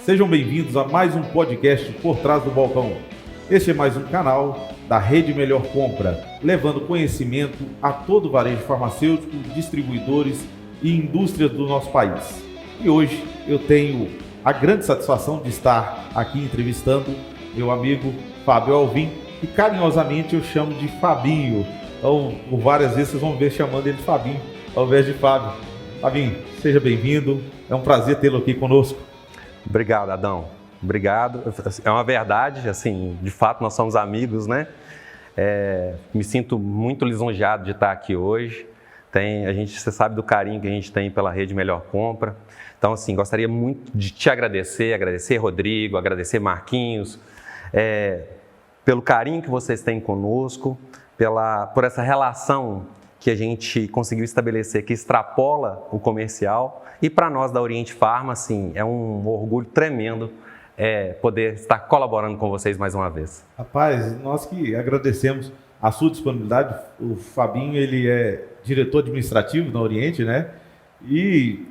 Sejam bem-vindos a mais um podcast Por Trás do Balcão. Este é mais um canal da Rede Melhor Compra, levando conhecimento a todo o varejo farmacêutico, distribuidores e indústrias do nosso país. E hoje eu tenho a grande satisfação de estar aqui entrevistando meu amigo Fábio Alvim, que carinhosamente eu chamo de Fabinho. Então, por várias vezes vocês vão ver chamando ele de Fabinho, ao invés de Fábio. Fabinho, seja bem-vindo, é um prazer tê-lo aqui conosco. Obrigado, Adão. Obrigado. É uma verdade, assim, de fato nós somos amigos, né? Me sinto muito lisonjeado de estar aqui hoje. Você sabe do carinho que a gente tem pela Rede Melhor Compra. Então, assim, gostaria muito de te agradecer Rodrigo, agradecer Marquinhos, pelo carinho que vocês têm conosco, por essa relação que a gente conseguiu estabelecer, que extrapola o comercial. E para nós da Oriente Farma, assim, é um orgulho tremendo poder estar colaborando com vocês mais uma vez. Rapaz, nós que agradecemos a sua disponibilidade. O Fabinho, ele é diretor administrativo na Oriente, né? E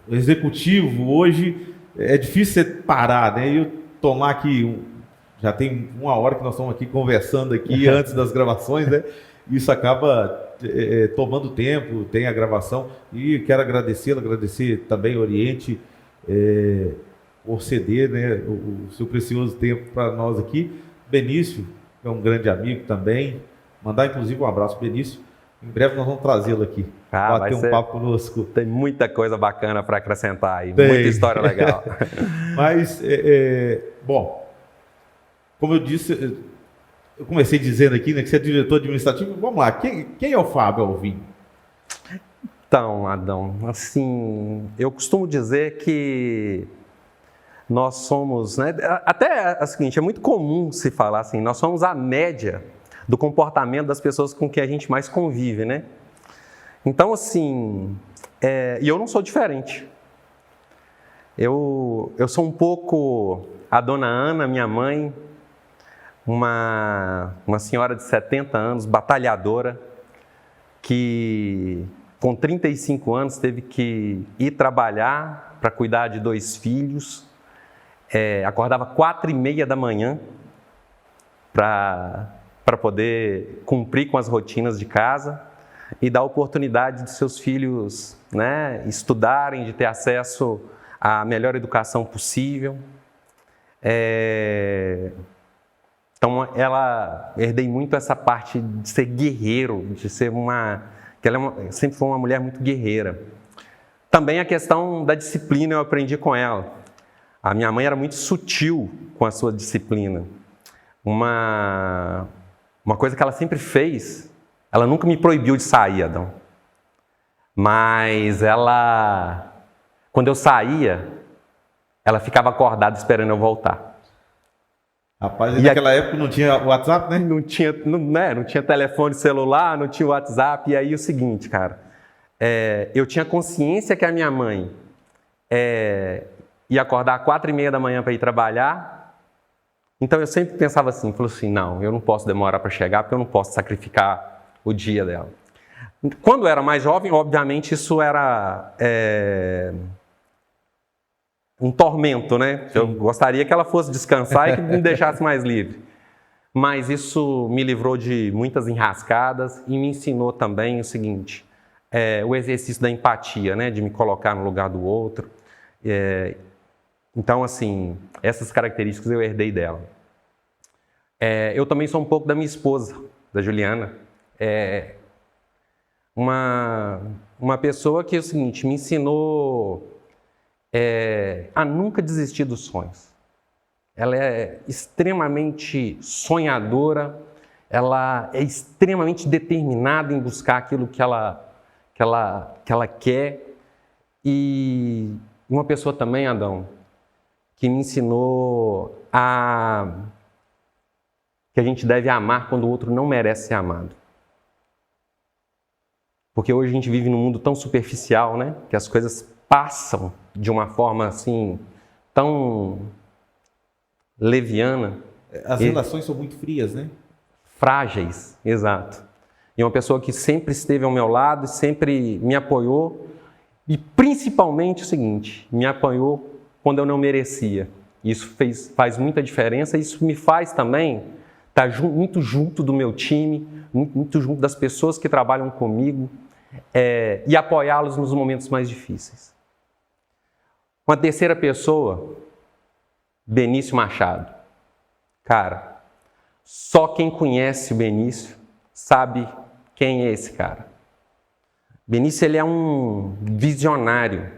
o executivo hoje é difícil você parar, né? Eu tomar aqui, já tem uma hora que nós estamos aqui conversando aqui antes das gravações, né? Isso acaba tomando tempo, tem a gravação, e quero agradecer também ao Oriente por ceder, né, o seu precioso tempo para nós aqui. Benício é um grande amigo também, mandar inclusive um abraço, Benício. Em breve nós vamos trazê-lo aqui, bater um papo conosco. Tem muita coisa bacana para acrescentar aí, muita história legal. Mas, bom, como eu disse, eu comecei dizendo aqui, né, que você é diretor administrativo. Vamos lá, quem é o Fábio Alvim? Então, Adão, assim, eu costumo dizer que nós somos, né, até é o seguinte, é muito comum se falar assim, nós somos a média do comportamento das pessoas com quem a gente mais convive, né? Então, assim, e eu não sou diferente. Eu sou um pouco a dona Ana, minha mãe, uma senhora de 70 anos, batalhadora, que com 35 anos teve que ir trabalhar para cuidar de 2 filhos, acordava 4h30 da manhã para poder cumprir com as rotinas de casa e dar oportunidade de seus filhos, né, estudarem, de ter acesso à melhor educação possível. Então, herdei muito essa parte de ser guerreiro, de ser que ela sempre foi uma mulher muito guerreira. Também a questão da disciplina eu aprendi com ela. A minha mãe era muito sutil com a sua disciplina. Uma coisa que ela sempre fez, ela nunca me proibiu de sair, Adão. Mas quando eu saía, ela ficava acordada esperando eu voltar. Rapaz, naquela época não tinha WhatsApp, né? Não tinha telefone celular, não tinha WhatsApp. E aí o seguinte, cara, eu tinha consciência que a minha mãe ia acordar 4h30 da manhã para ir trabalhar. Então eu sempre pensava assim, não, eu não posso demorar para chegar porque eu não posso sacrificar o dia dela. Quando eu era mais jovem, obviamente isso era um tormento, né? Eu gostaria que ela fosse descansar e que me deixasse mais livre. Mas isso me livrou de muitas enrascadas e me ensinou também o seguinte, o exercício da empatia, né? De me colocar no lugar do outro. Então, assim, essas características eu herdei dela. Eu também sou um pouco da minha esposa, da Juliana. Uma pessoa que é o seguinte, me ensinou a nunca desistir dos sonhos. Ela é extremamente sonhadora, ela é extremamente determinada em buscar aquilo que ela quer. E uma pessoa também, Adão, que me ensinou que a gente deve amar quando o outro não merece ser amado. Porque hoje a gente vive num mundo tão superficial, né? Que as coisas passam de uma forma assim, tão leviana. As relações são muito frias, né? Frágeis, exato. E uma pessoa que sempre esteve ao meu lado, sempre me apoiou, e principalmente o seguinte, me apoiou quando eu não merecia. Isso faz muita diferença. Isso me faz também estar muito junto do meu time, muito junto das pessoas que trabalham comigo e apoiá-los nos momentos mais difíceis. Uma terceira pessoa, Benício Machado. Cara, só quem conhece o Benício sabe quem é esse cara. Benício, ele é um visionário.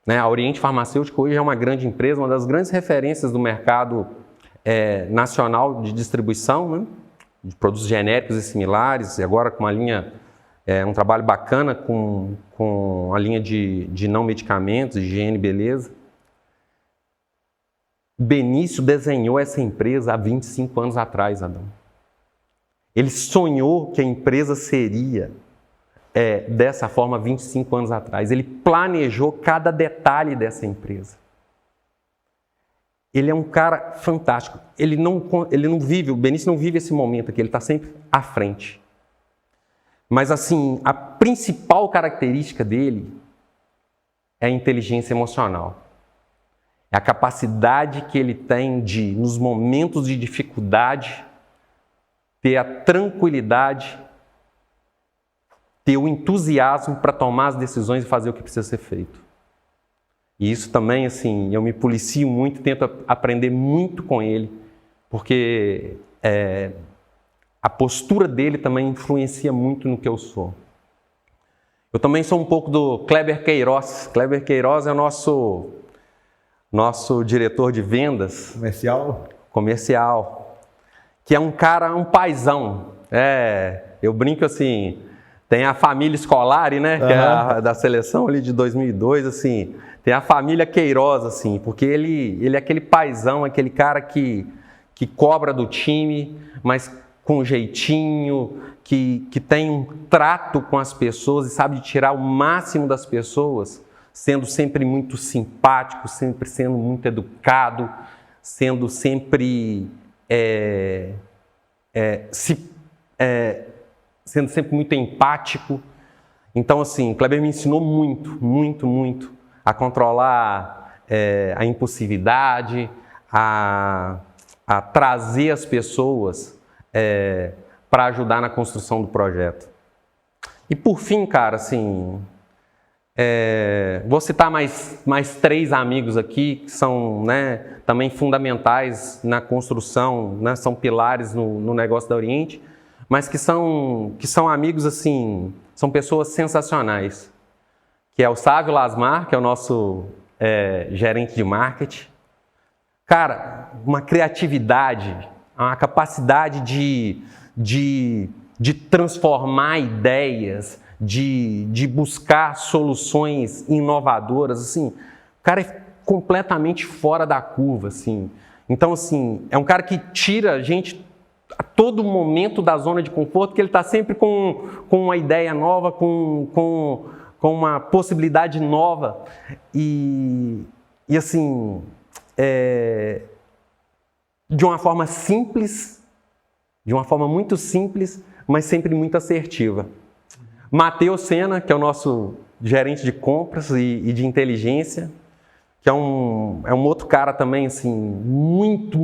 A Oriente Farmacêutico hoje é uma grande empresa, uma das grandes referências do mercado nacional de distribuição, né, de produtos genéricos e similares, e agora com uma linha, um trabalho bacana com a linha de não medicamentos, de higiene e beleza. Benício desenhou essa empresa há 25 anos atrás, Adão. Ele sonhou que a empresa seria dessa forma 25 anos atrás. Ele planejou cada detalhe dessa empresa. Ele é um cara fantástico. O Benício não vive esse momento aqui, ele está sempre à frente. Mas assim, a principal característica dele é a inteligência emocional. É a capacidade que ele tem de, nos momentos de dificuldade, ter a tranquilidade, ter o entusiasmo para tomar as decisões e fazer o que precisa ser feito. E isso também, assim, eu me policio muito, tento aprender muito com ele, porque a postura dele também influencia muito no que eu sou. Eu também sou um pouco do Kleber Queiroz. Kleber Queiroz é o nosso diretor de vendas. Comercial. Que é um cara, um paizão. Eu brinco assim, tem a família Scolari, né? Que é da seleção ali de 2002, assim. Tem a família Queiroz, assim, porque ele é aquele paizão, aquele cara que cobra do time, mas com jeitinho, que tem um trato com as pessoas e sabe tirar o máximo das pessoas, sendo sempre muito simpático, sempre sendo muito educado, sendo sempre sendo sempre muito empático. Então, assim, Kleber me ensinou muito a controlar a impulsividade, a trazer as pessoas para ajudar na construção do projeto. E por fim, cara, assim, vou citar mais 3 amigos aqui que são, né, também fundamentais na construção, né, são pilares no negócio da Oriente, mas que são amigos, assim, são pessoas sensacionais, que é o Sávio Lasmar, que é o nosso gerente de marketing. Cara, uma criatividade, uma capacidade de transformar ideias, de buscar soluções inovadoras, assim. O cara é completamente fora da curva, assim. Então, assim, é um cara que tira a gente a todo momento da zona de conforto, que ele está sempre com uma ideia nova, com uma possibilidade nova. E assim, de uma forma simples, de uma forma muito simples, mas sempre muito assertiva. Matheus Sena, que é o nosso gerente de compras e de inteligência, que é um outro cara também, assim, muito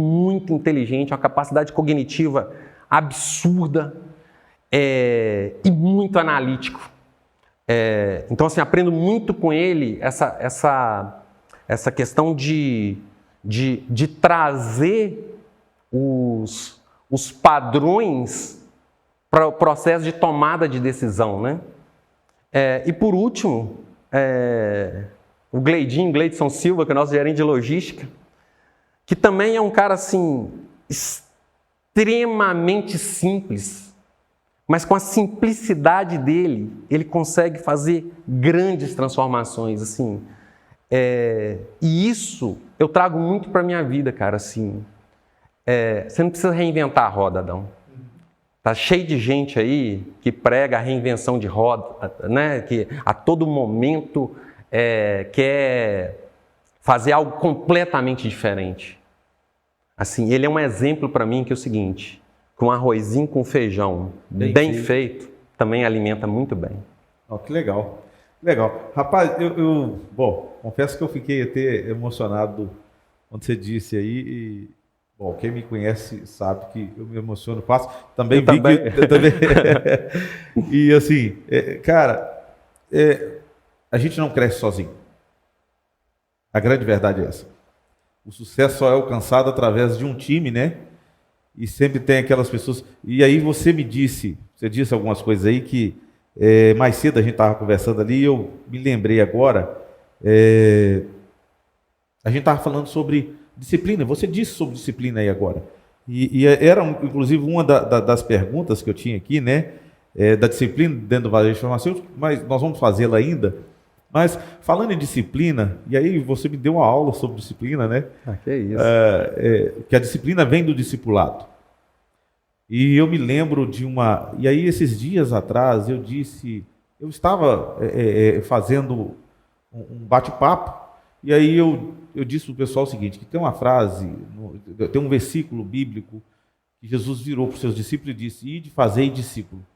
inteligente, uma capacidade cognitiva absurda e muito analítico. Então, assim, aprendo muito com ele essa questão de trazer os padrões para o processo de tomada de decisão, né? E por último, o Gleidson Silva, que é nosso gerente de logística, que também é um cara, assim, extremamente simples, mas com a simplicidade dele, ele consegue fazer grandes transformações, assim. E isso eu trago muito para a minha vida, cara, assim. Você não precisa reinventar a roda, Adão. Tá cheio de gente aí que prega a reinvenção de roda, né? Que a todo momento quer fazer algo completamente diferente. Assim, ele é um exemplo para mim que é o seguinte: que um arrozinho com feijão bem feito também alimenta muito bem. Que legal. Legal. Rapaz, bom, confesso que eu fiquei até emocionado quando você disse aí. Bom, quem me conhece sabe que eu me emociono fácil. Também Eu vi também. que. E assim, cara, a gente não cresce sozinho. A grande verdade é essa. O sucesso só é alcançado através de um time, né? E sempre tem aquelas pessoas. E aí você disse algumas coisas aí que mais cedo a gente estava conversando ali, e eu me lembrei agora. A gente estava falando sobre disciplina. Você disse sobre disciplina aí agora. E era, inclusive, uma das perguntas que eu tinha aqui, né? Da disciplina dentro do varejo farmacêutico, mas nós vamos fazê-la ainda. Mas, falando em disciplina, e aí você me deu uma aula sobre disciplina, né? Que é isso. Que a disciplina vem do discipulado. E eu me lembro de uma... E aí, esses dias atrás, eu estava fazendo um bate-papo, e aí eu disse para o pessoal o seguinte, que tem uma frase, tem um versículo bíblico, que Jesus virou para os seus discípulos e disse, ide, fazei discípulo.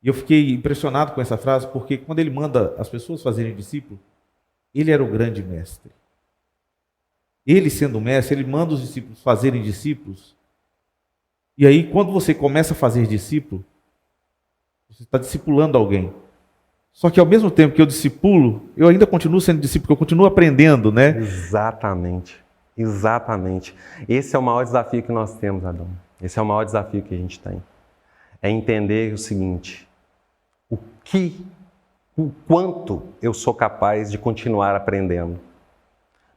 E eu fiquei impressionado com essa frase, porque quando ele manda as pessoas fazerem discípulo, ele era o grande mestre. Ele, sendo o mestre, ele manda os discípulos fazerem discípulos. E aí, quando você começa a fazer discípulo, você está discipulando alguém. Só que ao mesmo tempo que eu discipulo, eu ainda continuo sendo discípulo, eu continuo aprendendo, né? Exatamente. Exatamente. Esse é o maior desafio que nós temos, Adão. Esse é o maior desafio que a gente tem. É entender o seguinte: o quanto eu sou capaz de continuar aprendendo.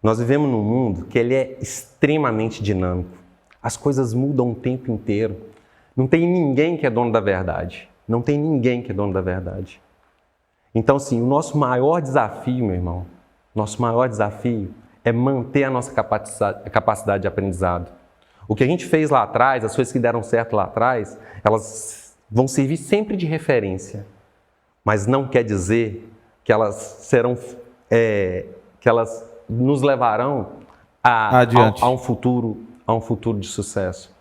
Nós vivemos num mundo que ele é extremamente dinâmico. As coisas mudam o tempo inteiro. Não tem ninguém que é dono da verdade. Não tem ninguém que é dono da verdade. Então, assim, o nosso maior desafio, meu irmão, nosso maior desafio é manter a nossa capacidade de aprendizado. O que a gente fez lá atrás, as coisas que deram certo lá atrás, elas vão servir sempre de referência. Mas não quer dizer que elas serão, que elas nos levarão a um futuro de sucesso.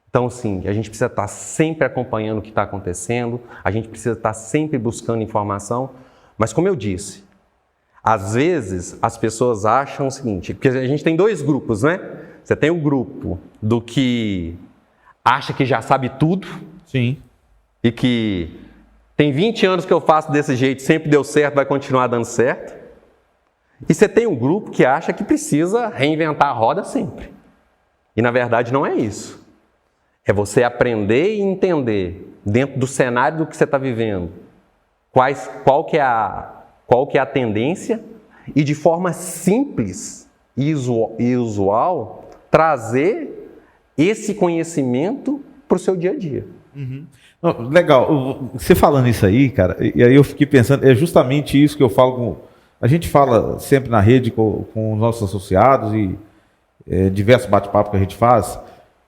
Então, sim, a gente precisa estar sempre acompanhando o que está acontecendo, a gente precisa estar sempre buscando informação, mas como eu disse, às vezes as pessoas acham o seguinte, porque a gente tem dois grupos, né? Você tem o grupo do que acha que já sabe tudo, sim, e que tem 20 anos que eu faço desse jeito, sempre deu certo, vai continuar dando certo. E você tem um grupo que acha que precisa reinventar a roda sempre. E na verdade não é isso. É você aprender e entender, dentro do cenário do que você está vivendo, qual que é a tendência, e de forma simples e usual, trazer esse conhecimento para o seu dia a dia. Uhum. Não, legal, você falando isso aí, cara, e aí eu fiquei pensando, é justamente isso que eu falo a gente fala sempre na rede com os nossos associados e diversos bate-papos que a gente faz.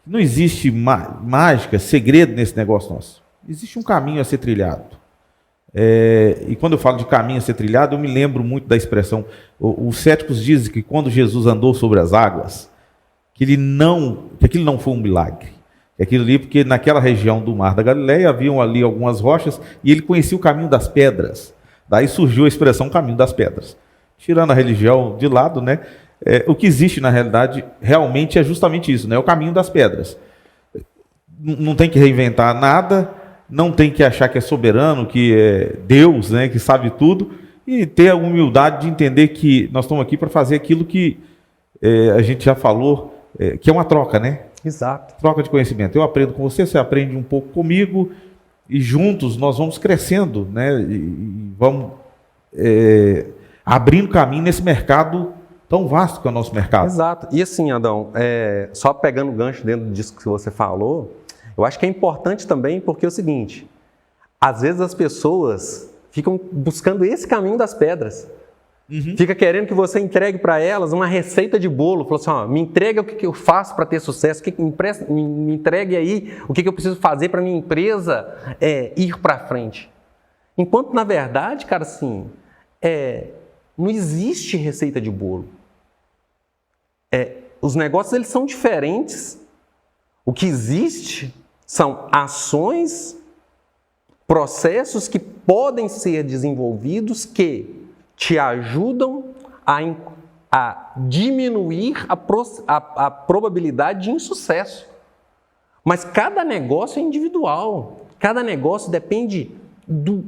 Não existe mágica, segredo nesse negócio nosso. Existe um caminho a ser trilhado. E quando eu falo de caminho a ser trilhado, eu me lembro muito da expressão. Os céticos dizem que quando Jesus andou sobre as águas, que aquilo não foi um milagre. Aquilo ali, porque naquela região do Mar da Galileia haviam ali algumas rochas e ele conhecia o caminho das pedras. Daí surgiu a expressão caminho das pedras. Tirando a religião de lado, né? O que existe na realidade realmente é justamente isso, né? O caminho das pedras. Não tem que reinventar nada, não tem que achar que é soberano, que é Deus, né? Que sabe tudo, e ter a humildade de entender que nós estamos aqui para fazer aquilo que a gente já falou, que é uma troca, né? Exato. Troca de conhecimento. Eu aprendo com você, você aprende um pouco comigo, e juntos nós vamos crescendo, né? E vamos abrindo caminho nesse mercado tão vasto que é o nosso mercado. Exato. E assim, Adão, só pegando o gancho dentro disso que você falou, eu acho que é importante também porque é o seguinte, às vezes as pessoas ficam buscando esse caminho das pedras. Uhum. Fica querendo que você entregue para elas uma receita de bolo. Falou assim, ó, me entrega o que eu faço para ter sucesso, me entregue aí o que eu preciso fazer para minha empresa ir para frente. Enquanto, na verdade, cara, assim, não existe receita de bolo. Os negócios, eles são diferentes. O que existe são ações, processos que podem ser desenvolvidos que te ajudam a diminuir a probabilidade de insucesso. Mas cada negócio é individual, cada negócio depende do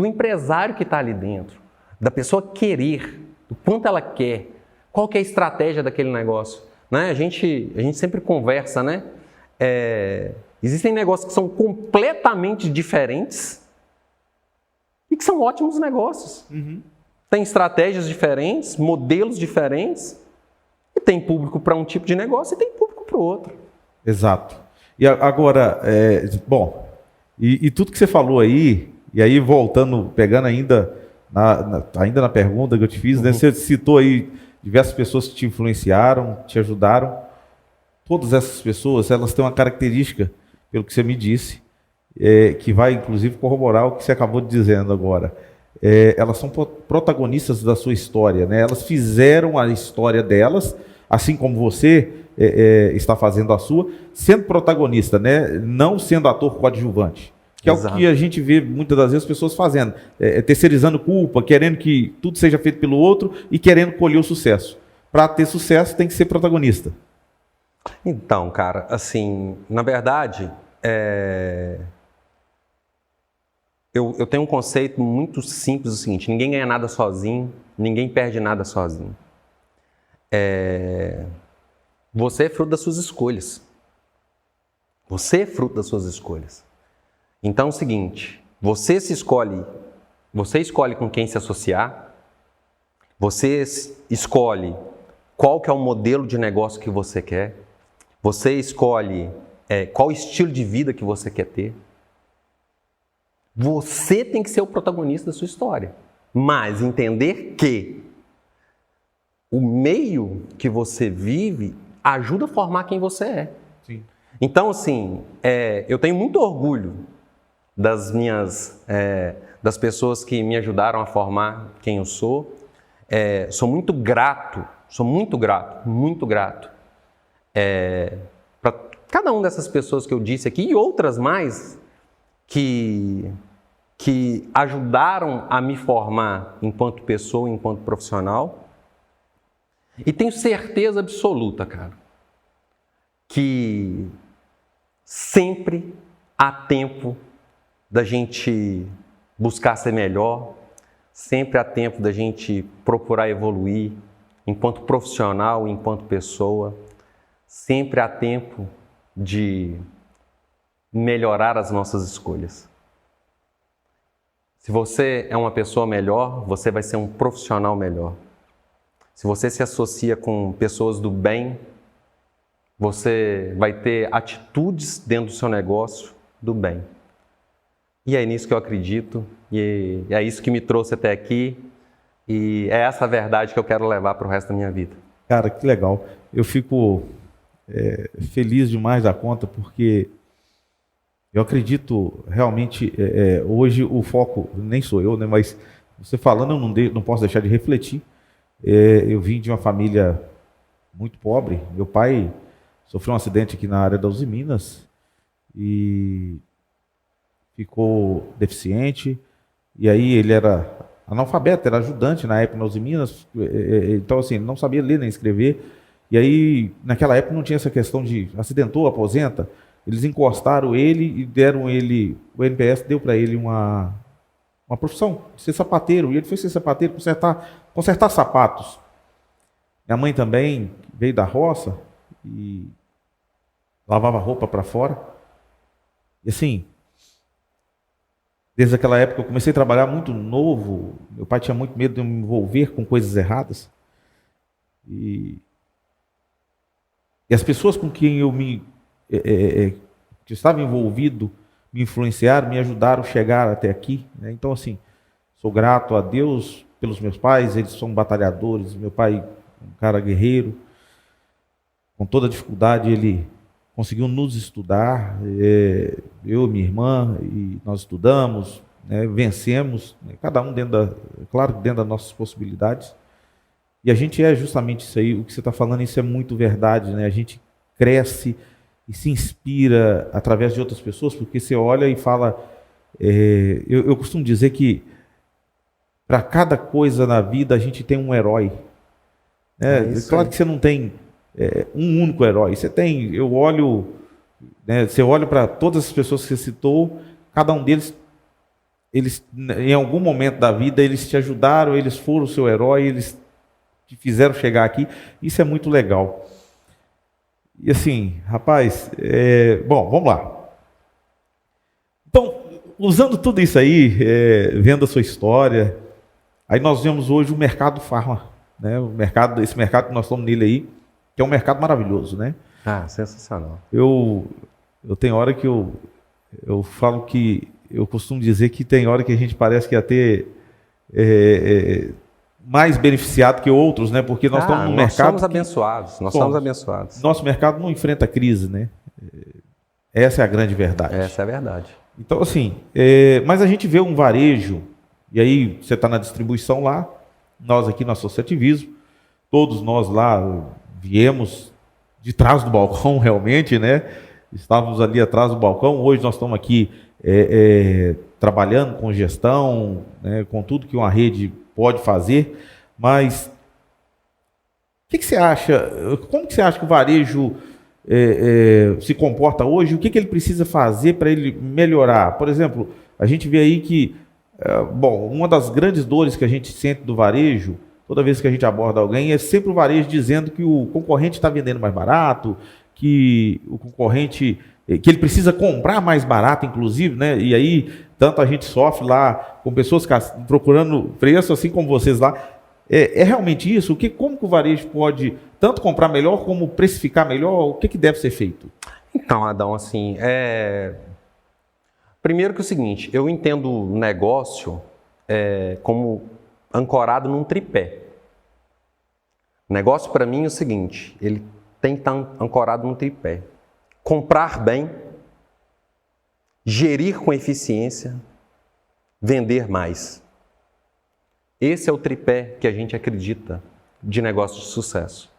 empresário que está ali dentro, da pessoa querer, do quanto ela quer, qual que é a estratégia daquele negócio. Né? A gente sempre conversa, né? Existem negócios que são completamente diferentes e que são ótimos negócios. Tem estratégias diferentes, modelos diferentes, e tem público para um tipo de negócio e tem público para o outro. Exato. E agora, e tudo que você falou aí, e aí voltando, pegando ainda na pergunta que eu te fiz, né, você citou aí diversas pessoas que te influenciaram, te ajudaram. Todas essas pessoas, elas têm uma característica, pelo que você me disse, que vai inclusive corroborar o que você acabou de dizendo agora. Elas são protagonistas da sua história, né? Elas fizeram a história delas, assim como você está fazendo a sua, sendo protagonista, né? Não sendo ator coadjuvante. Que é o que a gente vê muitas das vezes as pessoas fazendo, terceirizando culpa, querendo que tudo seja feito pelo outro e querendo colher o sucesso. Para ter sucesso tem que ser protagonista. Então, cara, assim, na verdade, eu tenho um conceito muito simples, o seguinte: ninguém ganha nada sozinho, ninguém perde nada sozinho. Você é fruto das suas escolhas. Você é fruto das suas escolhas. Então é o seguinte, você escolhe com quem se associar, você escolhe qual que é o modelo de negócio que você quer, você escolhe qual estilo de vida que você quer ter. Você tem que ser o protagonista da sua história, mas entender que o meio que você vive ajuda a formar quem você é. Sim. Então, assim, eu tenho muito orgulho das pessoas que me ajudaram a formar quem eu sou. Sou muito grato para cada uma dessas pessoas que eu disse aqui e outras mais que ajudaram a me formar enquanto pessoa, enquanto profissional. E tenho certeza absoluta, cara, que sempre há tempo da gente buscar ser melhor, sempre há tempo da gente procurar evoluir enquanto profissional, enquanto pessoa, sempre há tempo de melhorar as nossas escolhas. Se você é uma pessoa melhor, você vai ser um profissional melhor. Se você se associa com pessoas do bem, você vai ter atitudes dentro do seu negócio do bem. E é nisso que eu acredito, e é isso que me trouxe até aqui, e é essa a verdade que eu quero levar para o resto da minha vida. Cara, que legal. Eu fico feliz demais da conta, porque eu acredito realmente, hoje o foco, nem sou eu, né, mas você falando, eu não posso deixar de refletir. Eu vim de uma família muito pobre. Meu pai sofreu um acidente aqui na área da Uzi Minas e ficou deficiente, e aí ele era analfabeto, era ajudante na época na Uzi Minas, então assim, ele não sabia ler nem escrever, e aí naquela época não tinha essa questão de acidentou, aposenta, eles encostaram ele e deram ele, o NPS deu para ele uma profissão, de ser sapateiro, e ele foi ser sapateiro, consertar sapatos. Minha mãe também veio da roça e lavava roupa para fora, e assim, desde aquela época eu comecei a trabalhar muito novo. Meu pai tinha muito medo de me envolver com coisas erradas. E as pessoas com quem eu que estava envolvido me influenciaram, me ajudaram a chegar até aqui, né? Então assim, sou grato a Deus pelos meus pais, eles são batalhadores. Meu pai, um cara guerreiro, com toda dificuldade ele conseguiu nos estudar, eu e minha irmã, e nós estudamos, né, vencemos, né, cada um claro, dentro das nossas possibilidades. E a gente justamente isso aí, o que você está falando, isso é muito verdade, né? A gente cresce e se inspira através de outras pessoas, porque você olha e fala, Eu costumo dizer que para cada coisa na vida a gente tem um herói. Claro que você não tem um único herói. Você tem, eu olho, né, você olha para todas as pessoas que você citou, cada um deles, eles em algum momento da vida eles te ajudaram, eles foram o seu herói, eles te fizeram chegar aqui. Isso é muito legal. E assim, rapaz, bom, vamos lá. Então, usando tudo isso aí, vendo a sua história, aí nós vemos hoje o mercado farma, né? Esse mercado que nós estamos nele aí, que é um mercado maravilhoso, né? Ah, sensacional. Eu tenho hora que eu falo que, eu costumo dizer que tem hora que a gente parece que ia ter mais beneficiado que outros, né? Porque nós estamos num mercado. Somos abençoados, nós somos abençoados. Nosso mercado não enfrenta crise, né? Essa é a grande verdade. Essa é a verdade. Então, assim, mas a gente vê um varejo, e aí você está na distribuição lá, nós aqui no associativismo, todos nós lá viemos de trás do balcão, realmente, né? Estávamos ali atrás do balcão, hoje nós estamos aqui trabalhando com gestão, né, com tudo que uma rede pode fazer, mas o que você acha, como que você acha que o varejo se comporta hoje? O que ele precisa fazer para ele melhorar? Por exemplo, a gente vê aí que, uma das grandes dores que a gente sente do varejo, toda vez que a gente aborda alguém, é sempre o varejo dizendo que o concorrente está vendendo mais barato, que o concorrente, que ele precisa comprar mais barato, inclusive, né? E aí, tanto a gente sofre lá com pessoas procurando preço, assim como vocês lá. É realmente isso? Como que o varejo pode tanto comprar melhor como precificar melhor? O que deve ser feito? Então, Adão, assim, primeiro que é o seguinte, eu entendo o negócio como ancorado num tripé. O negócio para mim é o seguinte, ele tem que estar ancorado num tripé. Comprar bem, gerir com eficiência, vender mais. Esse é o tripé que a gente acredita de negócio de sucesso.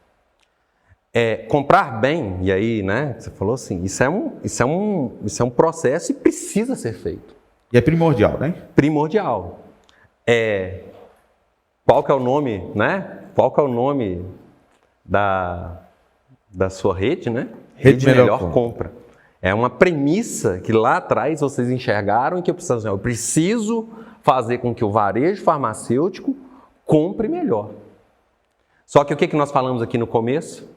Comprar bem, e aí, né, você falou assim, isso é um processo e precisa ser feito. E é primordial, né? Primordial. Qual que é o nome, né? Qual que é o nome da sua rede, né? Rede Melhor Compra. É uma premissa que lá atrás vocês enxergaram e que eu preciso fazer com que o varejo farmacêutico compre melhor. Só que o que nós falamos aqui no começo?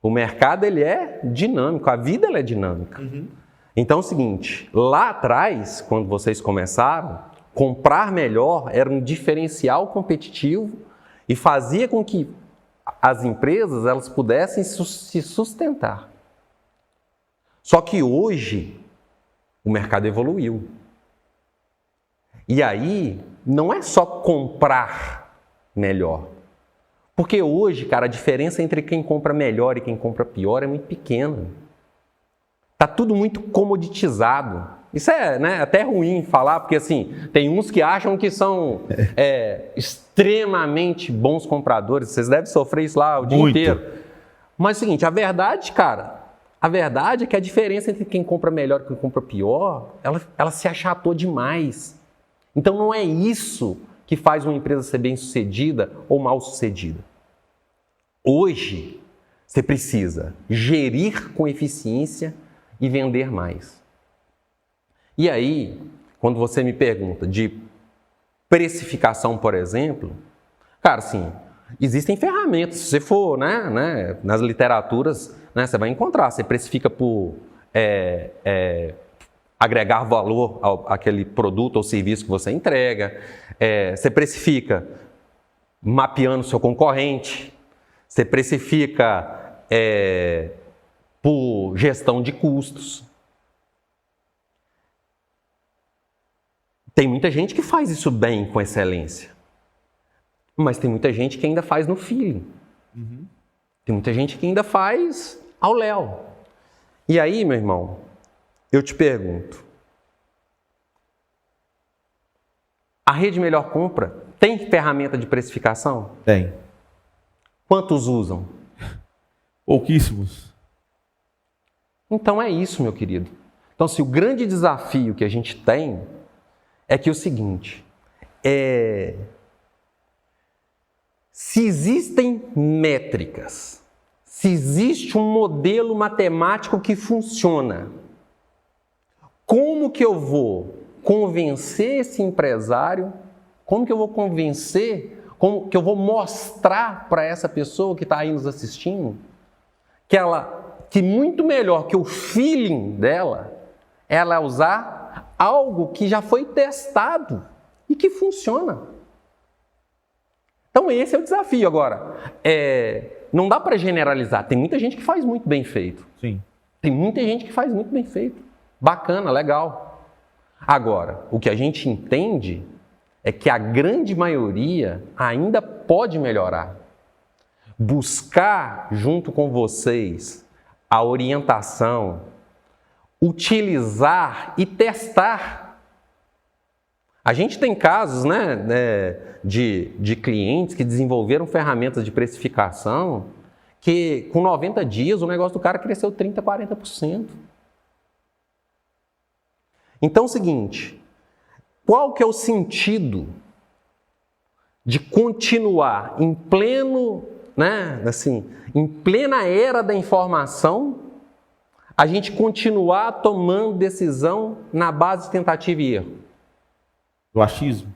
O mercado ele é dinâmico, a vida ela é dinâmica. Uhum. Então é o seguinte, lá atrás, quando vocês começaram, comprar melhor era um diferencial competitivo e fazia com que as empresas elas pudessem se sustentar. Só que hoje o mercado evoluiu. E aí não é só comprar melhor. Porque hoje, cara, a diferença entre quem compra melhor e quem compra pior é muito pequena. Tá tudo muito comoditizado. Isso é, né, até ruim falar, porque assim, tem uns que acham que são extremamente bons compradores. Vocês devem sofrer isso lá o dia inteiro. Mas é o seguinte, a verdade, cara, a verdade é que a diferença entre quem compra melhor e quem compra pior, ela se achatou demais. Então não é isso que faz uma empresa ser bem-sucedida ou mal-sucedida. Hoje, você precisa gerir com eficiência e vender mais. E aí, quando você me pergunta de precificação, por exemplo, cara, assim, existem ferramentas. Se você for nas literaturas, né, você vai encontrar. Você precifica por agregar valor àquele produto ou serviço que você entrega. Você precifica mapeando o seu concorrente. Você precifica por gestão de custos. Tem muita gente que faz isso bem, com excelência. Mas tem muita gente que ainda faz no feeling. Uhum. Tem muita gente que ainda faz ao léu. E aí, meu irmão, eu te pergunto. A Rede Melhor Compra tem ferramenta de precificação? Tem. Quantos usam? Pouquíssimos. Então é isso, meu querido. Então, assim, o grande desafio que a gente tem é que é o seguinte, se existem métricas, se existe um modelo matemático que funciona, como que eu vou convencer esse empresário, como que eu vou convencer, como que eu vou mostrar para essa pessoa que está aí nos assistindo, que muito melhor que o feeling dela, ela usar algo que já foi testado e que funciona. Então esse é o desafio. Agora, não dá para generalizar, tem muita gente que faz muito bem feito. Sim. Tem muita gente que faz muito bem feito. Bacana, legal. Agora, o que a gente entende é que a grande maioria ainda pode melhorar. Buscar junto com vocês a orientação, utilizar e testar. A gente tem casos, de clientes que desenvolveram ferramentas de precificação que com 90 dias o negócio do cara cresceu 30%, 40%. Então é o seguinte, qual que é o sentido de continuar em pleno, em plena era da informação, a gente continuar tomando decisão na base de tentativa e erro? Do achismo.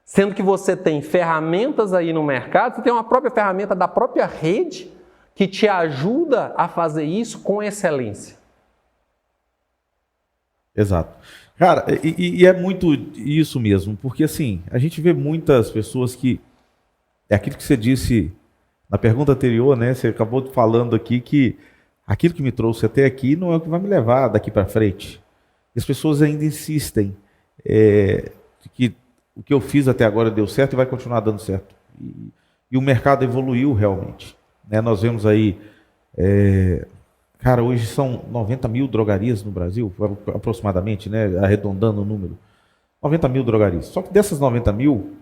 Sendo que você tem ferramentas aí no mercado, você tem uma própria ferramenta da própria rede que te ajuda a fazer isso com excelência. Exato. Cara, e é muito isso mesmo, porque assim, a gente vê muitas pessoas que, é aquilo que você disse na pergunta anterior, né? Você acabou falando aqui que aquilo que me trouxe até aqui não é o que vai me levar daqui para frente. E as pessoas ainda insistem que o que eu fiz até agora deu certo e vai continuar dando certo. E o mercado evoluiu realmente. Né? Nós vemos aí... Cara, hoje são 90 mil drogarias no Brasil, aproximadamente, né? Arredondando o número. 90 mil drogarias. Só que dessas 90 mil,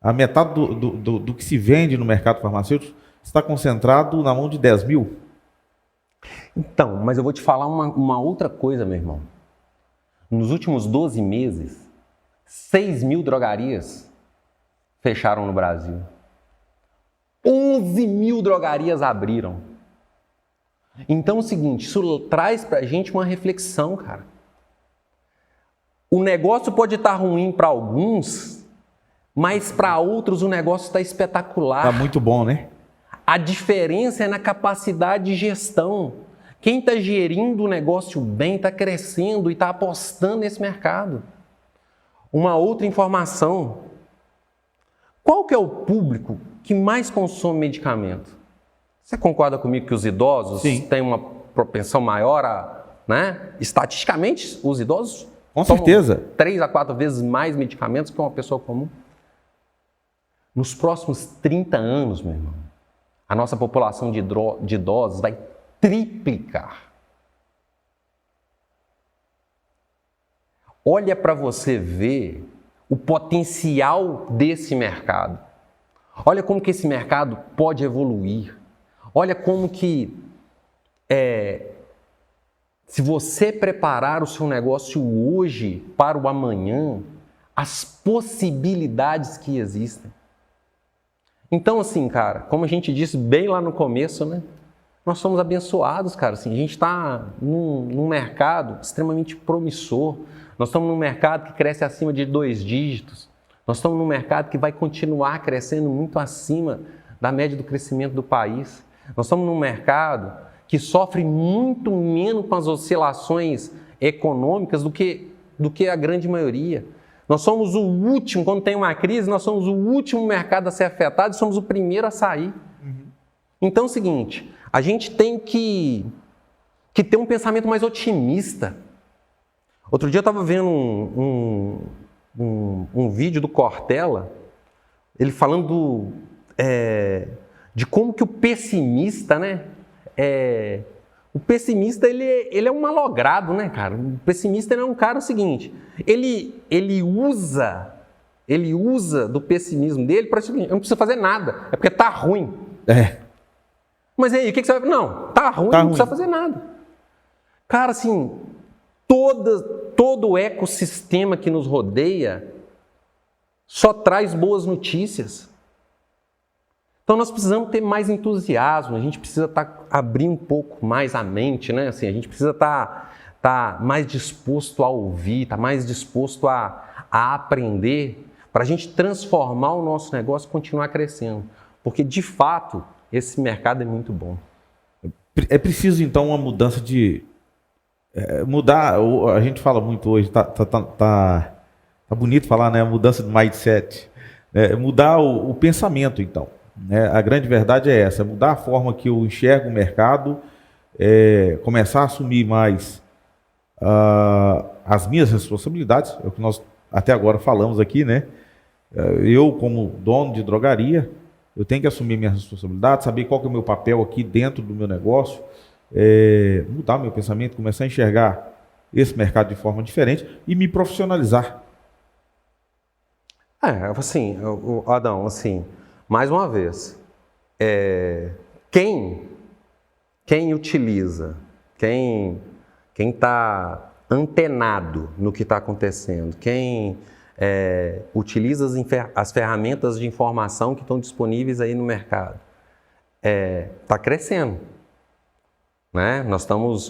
a metade do que se vende no mercado farmacêutico está concentrado na mão de 10 mil. Então, mas eu vou te falar uma outra coisa, meu irmão. Nos últimos 12 meses, 6 mil drogarias fecharam no Brasil. 11 mil drogarias abriram. Então é o seguinte, isso traz pra gente uma reflexão, cara. O negócio pode estar ruim para alguns, mas para outros o negócio está espetacular. Tá muito bom, né? A diferença é na capacidade de gestão. Quem está gerindo o negócio bem, está crescendo e está apostando nesse mercado. Uma outra informação. Qual que é o público que mais consome medicamento? Você concorda comigo que os idosos têm uma propensão maior estatisticamente, os idosos com certeza 3 a 4 vezes mais medicamentos que uma pessoa comum? Nos próximos 30 anos, meu irmão, a nossa população de idosos vai triplicar. Olha para você ver o potencial desse mercado. Olha como que esse mercado pode evoluir. Olha como que, se você preparar o seu negócio hoje para o amanhã, as possibilidades que existem. Então, assim, cara, como a gente disse bem lá no começo, né? Nós somos abençoados, cara. Assim, a gente está num mercado extremamente promissor. Nós estamos num mercado que cresce acima de 2 dígitos. Nós estamos num mercado que vai continuar crescendo muito acima da média do crescimento do país. Nós estamos num mercado que sofre muito menos com as oscilações econômicas do que a grande maioria. Nós somos o último, quando tem uma crise, nós somos o último mercado a ser afetado e somos o primeiro a sair. Então é o seguinte, a gente tem que ter um pensamento mais otimista. Outro dia eu estava vendo um vídeo do Cortella, ele falando de como que o pessimista, o pessimista ele é um malogrado, né, cara? O pessimista ele é um cara o seguinte, ele usa do pessimismo dele para o seguinte, eu não preciso fazer nada, é porque tá ruim. Mas aí, o que você vai fazer? Não, tá ruim, não precisa fazer nada. Cara, assim, todo o ecossistema que nos rodeia só traz boas notícias. Então nós precisamos ter mais entusiasmo, a gente precisa abrir um pouco mais a mente, né? Assim, a gente precisa estar mais disposto a ouvir, estar mais disposto a aprender, para a gente transformar o nosso negócio e continuar crescendo. Porque, de fato, esse mercado é muito bom. É preciso, então, uma mudança de... mudar, a gente fala muito hoje, tá bonito falar, né? A mudança de mindset. Mudar o pensamento, então. A grande verdade é essa, mudar a forma que eu enxergo o mercado, começar a assumir mais as minhas responsabilidades, é o que nós até agora falamos aqui, né? Eu, como dono de drogaria, eu tenho que assumir minha responsabilidade, saber qual que é o meu papel aqui dentro do meu negócio, mudar meu pensamento, começar a enxergar esse mercado de forma diferente e me profissionalizar. Assim, Adão, assim, mais uma vez, quem utiliza, quem está antenado no que está acontecendo, quem utiliza as ferramentas de informação que estão disponíveis aí no mercado, está crescendo. Né?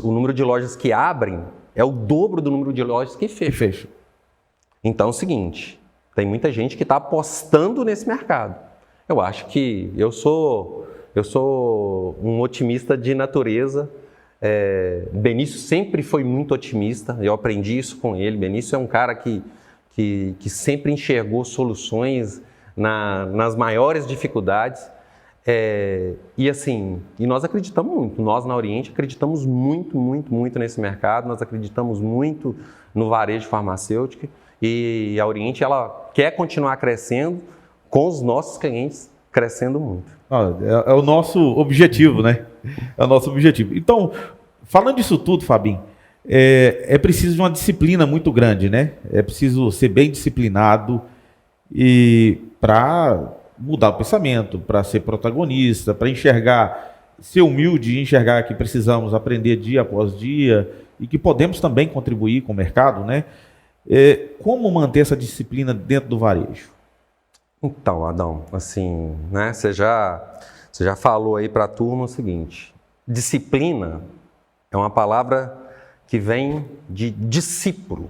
O número de lojas que abrem é o dobro do número de lojas que fecham. Então é o seguinte, tem muita gente que está apostando nesse mercado. Eu acho que eu sou um otimista de natureza. Benício sempre foi muito otimista, eu aprendi isso com ele. Benício é um cara que sempre enxergou soluções nas maiores dificuldades. E nós acreditamos muito, nós na Oriente acreditamos muito nesse mercado, nós acreditamos muito no varejo farmacêutico e a Oriente ela quer continuar crescendo com os nossos clientes crescendo muito. É o nosso objetivo, né? É o nosso objetivo. Então, falando disso tudo, Fabinho, é preciso de uma disciplina muito grande, né? É preciso ser bem disciplinado e para mudar o pensamento, para ser protagonista, para ser humilde e enxergar que precisamos aprender dia após dia e que podemos também contribuir com o mercado, né? Como manter essa disciplina dentro do varejo? Então, Adão, assim, né? Você já falou aí para a turma o seguinte: disciplina é uma palavra que vem de discípulo.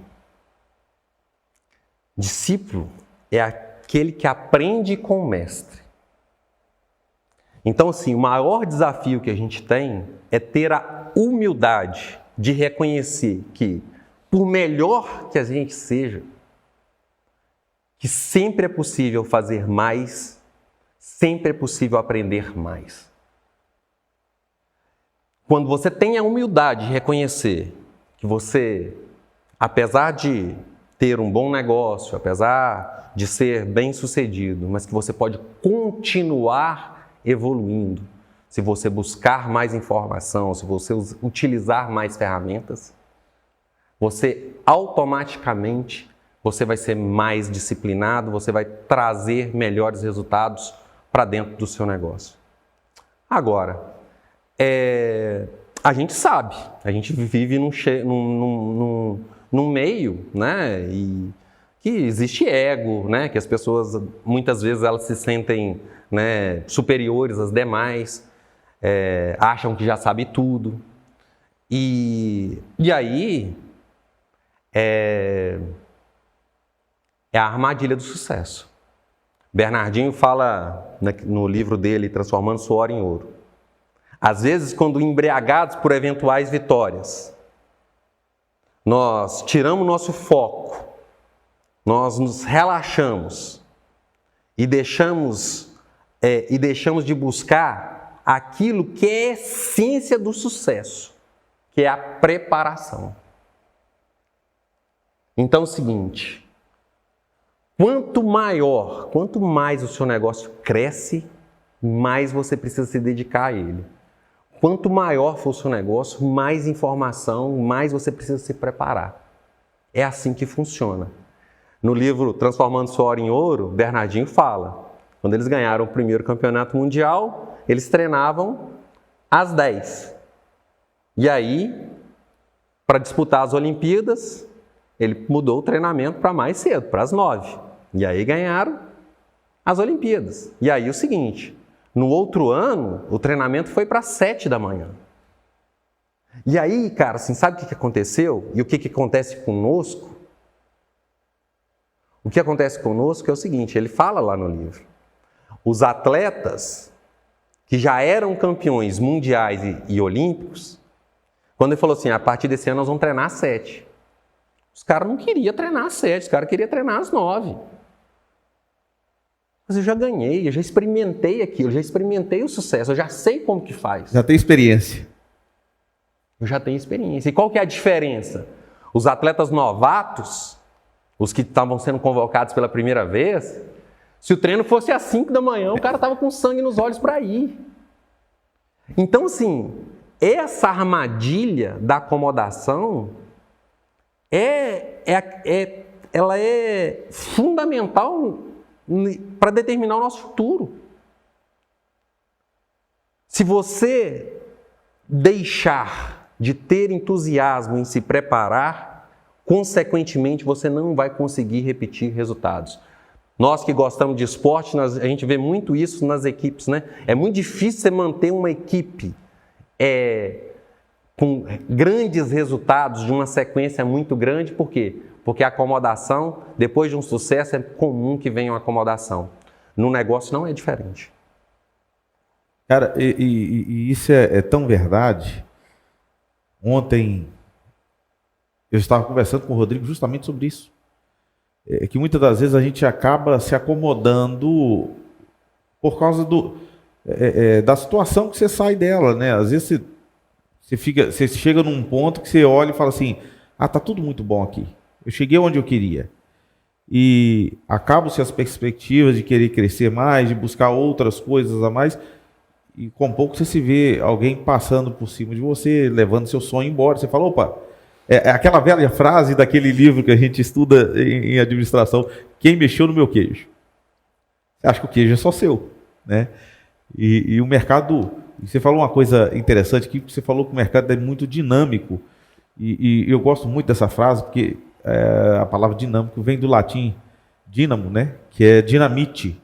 Discípulo é aquele que aprende com o mestre. Então, assim, o maior desafio que a gente tem é ter a humildade de reconhecer que, por melhor que a gente seja, que sempre é possível fazer mais, sempre é possível aprender mais. Quando você tem a humildade de reconhecer que você, apesar de ter um bom negócio, apesar de ser bem-sucedido, mas que você pode continuar evoluindo, se você buscar mais informação, se você utilizar mais ferramentas, você automaticamente vai ser mais disciplinado, você vai trazer melhores resultados para dentro do seu negócio. Agora, a gente sabe, a gente vive num meio, né, e que existe ego, né, que as pessoas, muitas vezes, elas se sentem, né, superiores às demais, acham que já sabe tudo. E aí, é a armadilha do sucesso. Bernardinho fala no livro dele, Transformando Suor em Ouro. Às vezes, quando embriagados por eventuais vitórias, nós tiramos nosso foco, nós nos relaxamos e deixamos de buscar aquilo que é a essência do sucesso, que é a preparação. Então é o seguinte: quanto mais o seu negócio cresce, mais você precisa se dedicar a ele. Quanto maior for o seu negócio, mais informação, mais você precisa se preparar. É assim que funciona. No livro Transformando Suor em Ouro, Bernardinho fala, quando eles ganharam o primeiro campeonato mundial, eles treinavam às 10. E aí, para disputar as Olimpíadas, ele mudou o treinamento para mais cedo, para as 9. E aí ganharam as Olimpíadas. E aí o seguinte, no outro ano, o treinamento foi para 7 da manhã. E aí, cara, assim, sabe o que aconteceu? E o que acontece conosco? O que acontece conosco é o seguinte, ele fala lá no livro. Os atletas que já eram campeões mundiais e olímpicos, quando ele falou assim, a partir desse ano nós vamos treinar às 7. Os caras não queriam treinar às 7, os caras queriam treinar às 9. Mas eu já ganhei, eu já experimentei aquilo, eu já experimentei o sucesso, eu já sei como que faz. Já tem experiência. Eu já tenho experiência. E qual que é a diferença? Os atletas novatos, os que estavam sendo convocados pela primeira vez, se o treino fosse às 5 da manhã, o cara estava com sangue nos olhos para ir. Então, assim, essa armadilha da acomodação, ela é fundamental para determinar o nosso futuro. Se você deixar de ter entusiasmo em se preparar, consequentemente você não vai conseguir repetir resultados. Nós que gostamos de esporte, a gente vê muito isso nas equipes, né? É muito difícil você manter uma equipe com grandes resultados de uma sequência muito grande, por quê? Porque a acomodação, depois de um sucesso, é comum que venha uma acomodação. No negócio não é diferente. Cara, e isso é tão verdade. Ontem eu estava conversando com o Rodrigo justamente sobre isso. Que muitas das vezes a gente acaba se acomodando por causa da situação que você sai dela, né? Às vezes você chega num ponto que você olha e fala assim, tá tudo muito bom aqui. Eu cheguei onde eu queria. E acabam-se as perspectivas de querer crescer mais, de buscar outras coisas a mais. E com pouco você se vê alguém passando por cima de você, levando seu sonho embora. Você fala, opa, é aquela velha frase daquele livro que a gente estuda em administração, quem mexeu no meu queijo? Você acha que o queijo é só seu, né? E o mercado, você falou uma coisa interessante, que você falou que o mercado é muito dinâmico. E eu gosto muito dessa frase, porque a palavra dinâmico vem do latim dínamo, né? Que é dinamite.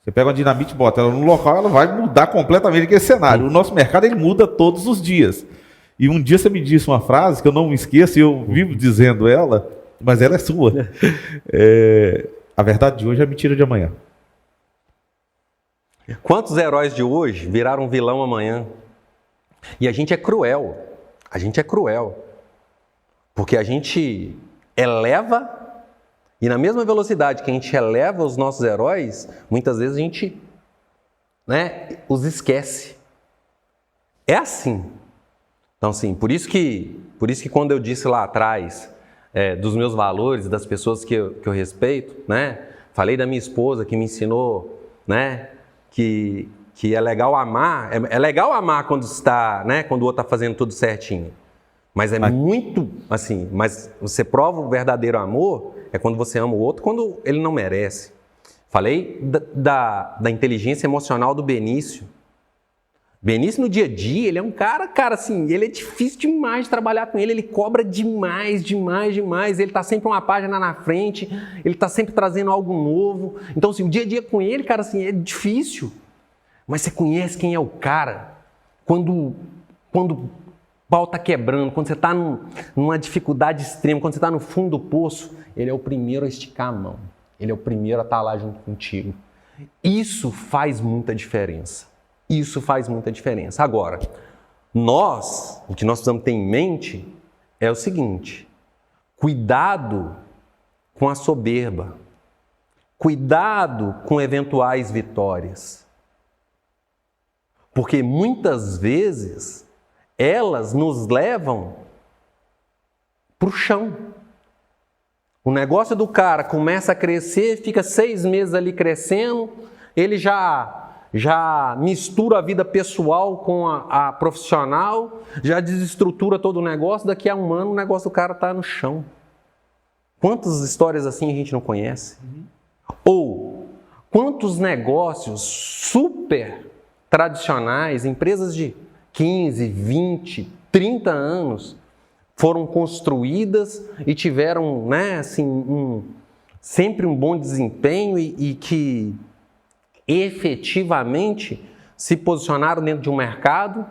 Você pega uma dinamite e bota ela no local, ela vai mudar completamente aquele cenário. O nosso mercado ele muda todos os dias. E um dia você me disse uma frase que eu não me esqueço, e eu vivo dizendo ela, mas ela é sua. A verdade de hoje é a mentira de amanhã. Quantos heróis de hoje viraram vilão amanhã? E a gente é cruel. A gente é cruel. Porque a gente eleva, e na mesma velocidade que a gente eleva os nossos heróis, muitas vezes a gente, os esquece. É assim. Então, assim, por isso que quando eu disse lá atrás dos meus valores, das pessoas que eu respeito, falei da minha esposa que me ensinou, que é legal amar. É legal amar quando quando o outro está fazendo tudo certinho. Mas muito, assim, mas você prova o verdadeiro amor quando você ama o outro, quando ele não merece. Falei da inteligência emocional do Benício. Benício, no dia a dia, ele é um cara, assim, ele é difícil demais de trabalhar com ele cobra demais, ele está sempre uma página na frente, ele está sempre trazendo algo novo. Então, assim, o dia a dia com ele, cara, assim, é difícil. Mas você conhece quem é o cara quando o pau está quebrando, quando você está numa dificuldade extrema, quando você está no fundo do poço, ele é o primeiro a esticar a mão, ele é o primeiro a estar lá junto contigo. Isso faz muita diferença. Isso faz muita diferença. Agora, o que nós precisamos ter em mente é o seguinte: cuidado com a soberba, cuidado com eventuais vitórias. Porque muitas vezes elas nos levam para o chão. O negócio do cara começa a crescer, fica 6 meses ali crescendo, ele já mistura a vida pessoal com a profissional, já desestrutura todo o negócio, daqui a um ano o negócio do cara está no chão. Quantas histórias assim a gente não conhece? Ou quantos negócios super tradicionais, empresas de 15, 20, 30 anos, foram construídas e tiveram, né, assim, sempre um bom desempenho e que efetivamente se posicionaram dentro de um mercado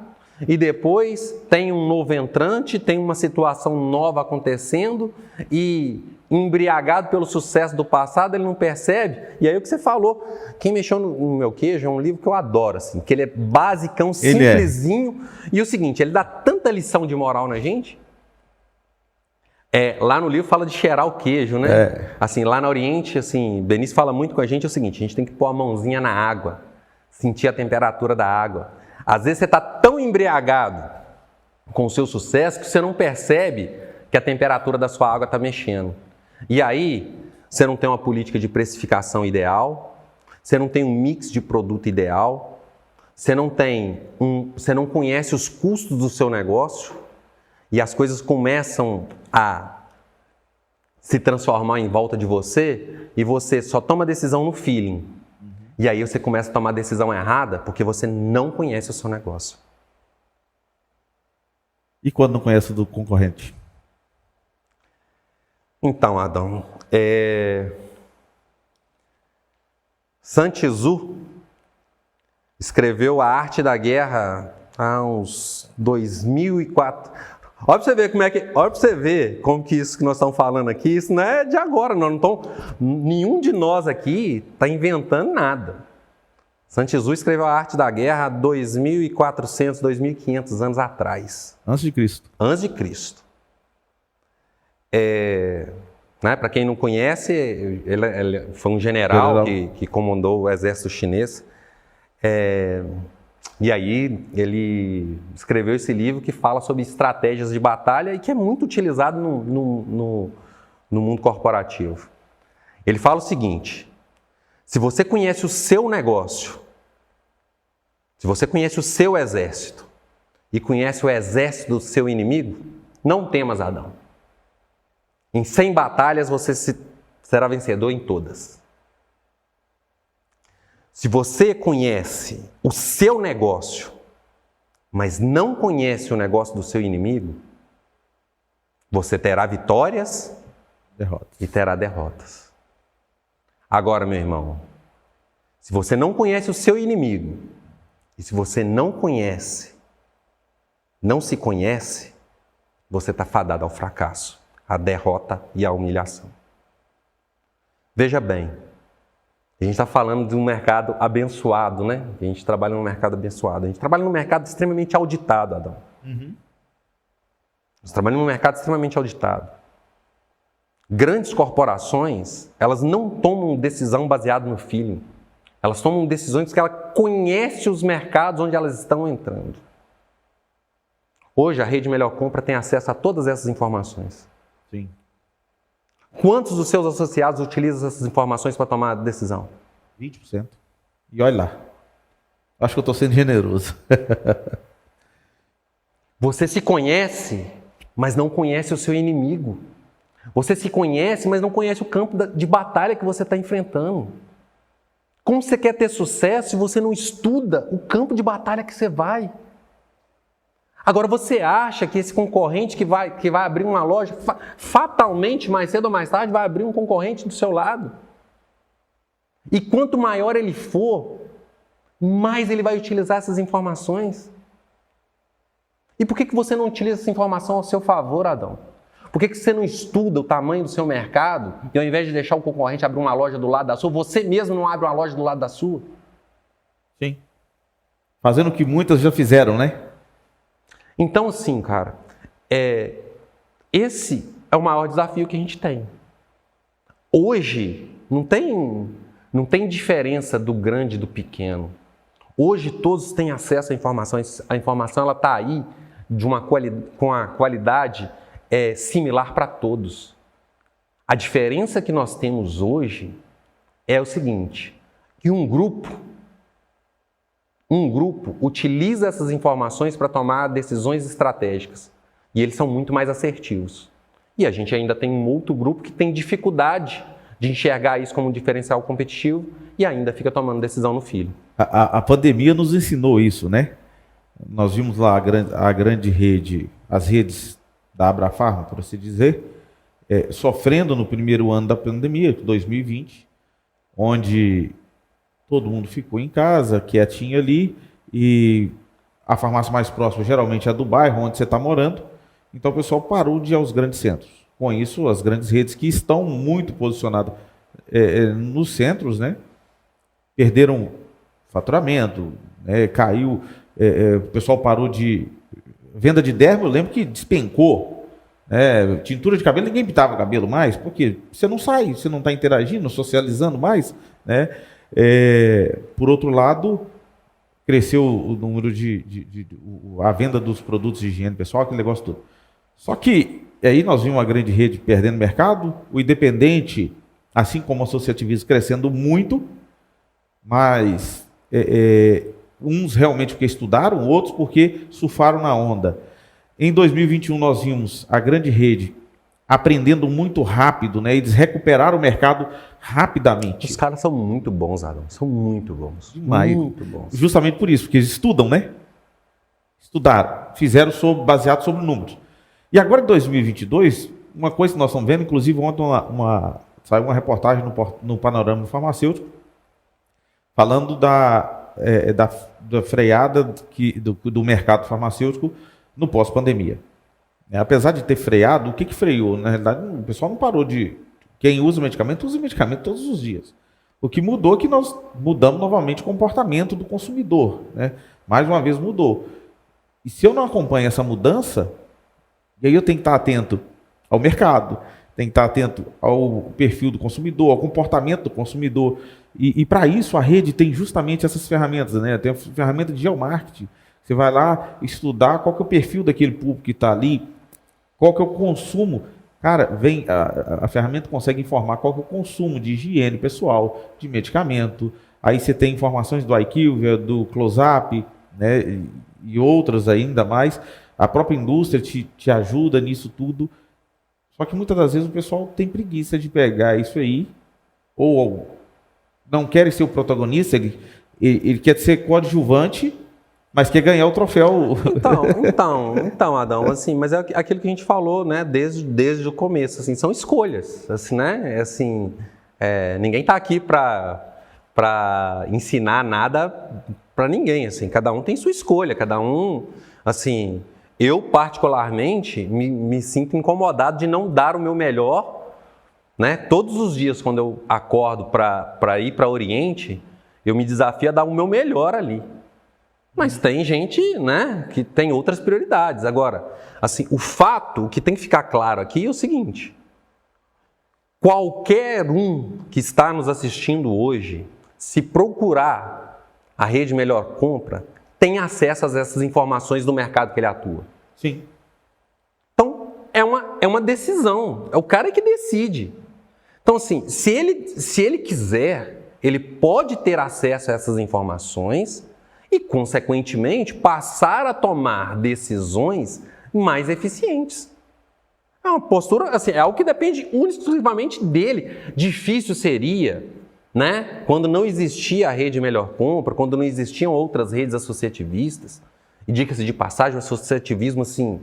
e depois tem um novo entrante, tem uma situação nova acontecendo e, embriagado pelo sucesso do passado, ele não percebe. E aí o que você falou, Quem Mexeu no Meu Queijo é um livro que eu adoro, assim, que ele é basicão, simplesinho. E o seguinte, ele dá tanta lição de moral na gente. Lá no livro fala de cheirar o queijo, né? Assim, lá no Oriente, assim, Benício fala muito com a gente o seguinte, a gente tem que pôr a mãozinha na água, sentir a temperatura da água. Às vezes você está tão embriagado com o seu sucesso que você não percebe que a temperatura da sua água está mexendo. E aí, você não tem uma política de precificação ideal, você não tem um mix de produto ideal, você não conhece os custos do seu negócio e as coisas começam a se transformar em volta de você e você só toma decisão no feeling. E aí você começa a tomar a decisão errada porque você não conhece o seu negócio. E quando não conhece o do concorrente? Então, Adão, Sun Tzu escreveu A Arte da Guerra há uns 2004. Olha para você ver como que isso que nós estamos falando aqui, isso não é de agora, nenhum de nós aqui está inventando nada. Sun Tzu escreveu A Arte da Guerra há 2.400, 2.500 anos atrás. Antes de Cristo. Antes de Cristo. Né, para quem não conhece, ele foi um general que comandou o exército chinês. E aí ele escreveu esse livro que fala sobre estratégias de batalha e que é muito utilizado no mundo corporativo. Ele fala o seguinte, se você conhece o seu negócio, se você conhece o seu exército e conhece o exército do seu inimigo, não temas, Adão. Em 100 batalhas você será vencedor em todas. Se você conhece o seu negócio, mas não conhece o negócio do seu inimigo, você terá vitórias e terá derrotas. Agora, meu irmão, se você não conhece o seu inimigo, e se você não se conhece, você está fadado ao fracasso, à derrota e à humilhação. Veja bem, a gente está falando de um mercado abençoado, né? A gente trabalha num mercado abençoado. A gente trabalha num mercado extremamente auditado, Adão. Nós trabalhamos num mercado extremamente auditado. Grandes corporações, elas não tomam decisão baseada no feeling. Elas tomam decisões porque ela conhece os mercados onde elas estão entrando. Hoje, a Rede Melhor Compra tem acesso a todas essas informações. Sim. Quantos dos seus associados utilizam essas informações para tomar a decisão? 20%. E olha lá. Acho que eu estou sendo generoso. Você se conhece, mas não conhece o seu inimigo. Você se conhece, mas não conhece o campo de batalha que você está enfrentando. Como você quer ter sucesso se você não estuda o campo de batalha que você vai? Agora, você acha que esse concorrente que vai abrir uma loja, fatalmente, mais cedo ou mais tarde, vai abrir um concorrente do seu lado? E quanto maior ele for, mais ele vai utilizar essas informações. E por que você não utiliza essa informação ao seu favor, Adão? Por que você não estuda o tamanho do seu mercado e ao invés de deixar o concorrente abrir uma loja do lado da sua, você mesmo não abre uma loja do lado da sua? Sim. Fazendo o que muitas já fizeram, né? Então, assim, cara, esse é o maior desafio que a gente tem. Hoje, não tem diferença do grande e do pequeno. Hoje, todos têm acesso à informação. A informação está aí com a qualidade similar para todos. A diferença que nós temos hoje é o seguinte, que um grupo utiliza essas informações para tomar decisões estratégicas e eles são muito mais assertivos. E a gente ainda tem um outro grupo que tem dificuldade de enxergar isso como um diferencial competitivo e ainda fica tomando decisão no feeling. A pandemia nos ensinou isso, né? Nós vimos lá a grande rede, as redes da Abrafarma, por assim dizer, sofrendo no primeiro ano da pandemia, 2020, onde todo mundo ficou em casa, quietinho ali, e a farmácia mais próxima geralmente é a do bairro onde você está morando, então o pessoal parou de ir aos grandes centros. Com isso, as grandes redes que estão muito posicionadas nos centros, né, perderam faturamento, caiu, o pessoal parou de... Venda de derma, eu lembro que despencou. Tintura de cabelo, ninguém pintava cabelo mais, porque você não sai, você não está interagindo, socializando mais, né? Por outro lado, cresceu o número a venda dos produtos de higiene pessoal, aquele negócio todo. Só que aí nós vimos uma grande rede perdendo mercado, o independente, assim como o associativismo, crescendo muito, mas uns realmente porque estudaram, outros porque surfaram na onda. Em 2021 nós vimos a grande rede aprendendo muito rápido, né? Eles recuperaram o mercado rapidamente. Os caras são muito bons, Adão. São muito bons. Demais. Muito bons. Justamente por isso, porque eles estudam, né? Estudaram, fizeram baseado sobre números. E agora em 2022, uma coisa que nós estamos vendo, inclusive ontem saiu uma reportagem no Panorama Farmacêutico falando da freada do mercado farmacêutico no pós-pandemia. Apesar de ter freado, o que freou? Na realidade, o pessoal não parou de... Quem usa medicamento todos os dias. O que mudou é que nós mudamos novamente o comportamento do consumidor, né? Mais uma vez mudou. E se eu não acompanho essa mudança, e aí eu tenho que estar atento ao mercado, tenho que estar atento ao perfil do consumidor, ao comportamento do consumidor. E para isso a rede tem justamente essas ferramentas, né? Tem a ferramenta de geomarketing. Você vai lá estudar qual que é o perfil daquele público que está ali, qual que é o consumo. Cara, a ferramenta consegue informar qual que é o consumo de higiene pessoal, de medicamento. Aí você tem informações do IQVIA, do Close-Up, né? E outras ainda mais. A própria indústria te ajuda nisso tudo. Só que muitas das vezes o pessoal tem preguiça de pegar isso aí, ou não quer ser o protagonista, ele quer ser coadjuvante, mas quer ganhar o troféu. Então, Adão, assim, mas é aquilo que a gente falou, né, desde o começo, assim, são escolhas, assim, né, ninguém está aqui para ensinar nada para ninguém, assim, cada um tem sua escolha, cada um, assim, eu particularmente me sinto incomodado de não dar o meu melhor, né, todos os dias quando eu acordo para ir para Oriente, eu me desafio a dar o meu melhor ali. Mas tem gente, né, que tem outras prioridades. Agora, assim, o que tem que ficar claro aqui é o seguinte: qualquer um que está nos assistindo hoje, se procurar a Rede Melhor Compra, tem acesso a essas informações do mercado que ele atua. Sim. Então, é uma decisão, é o cara que decide. Então, assim, se ele quiser, ele pode ter acesso a essas informações e, consequentemente, passar a tomar decisões mais eficientes. É uma postura, assim, é algo que depende exclusivamente dele. Difícil seria, né, quando não existia a Rede Melhor Compra, quando não existiam outras redes associativistas. E diga-se de passagem, o associativismo, assim,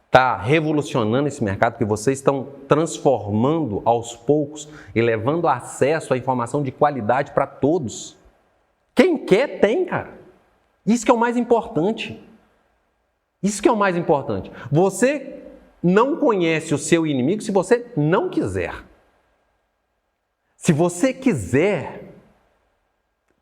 está revolucionando esse mercado, porque vocês estão transformando aos poucos e levando acesso à informação de qualidade para todos. Quem quer, tem, cara. Isso que é o mais importante. Isso que é o mais importante. Você não conhece o seu inimigo se você não quiser. Se você quiser,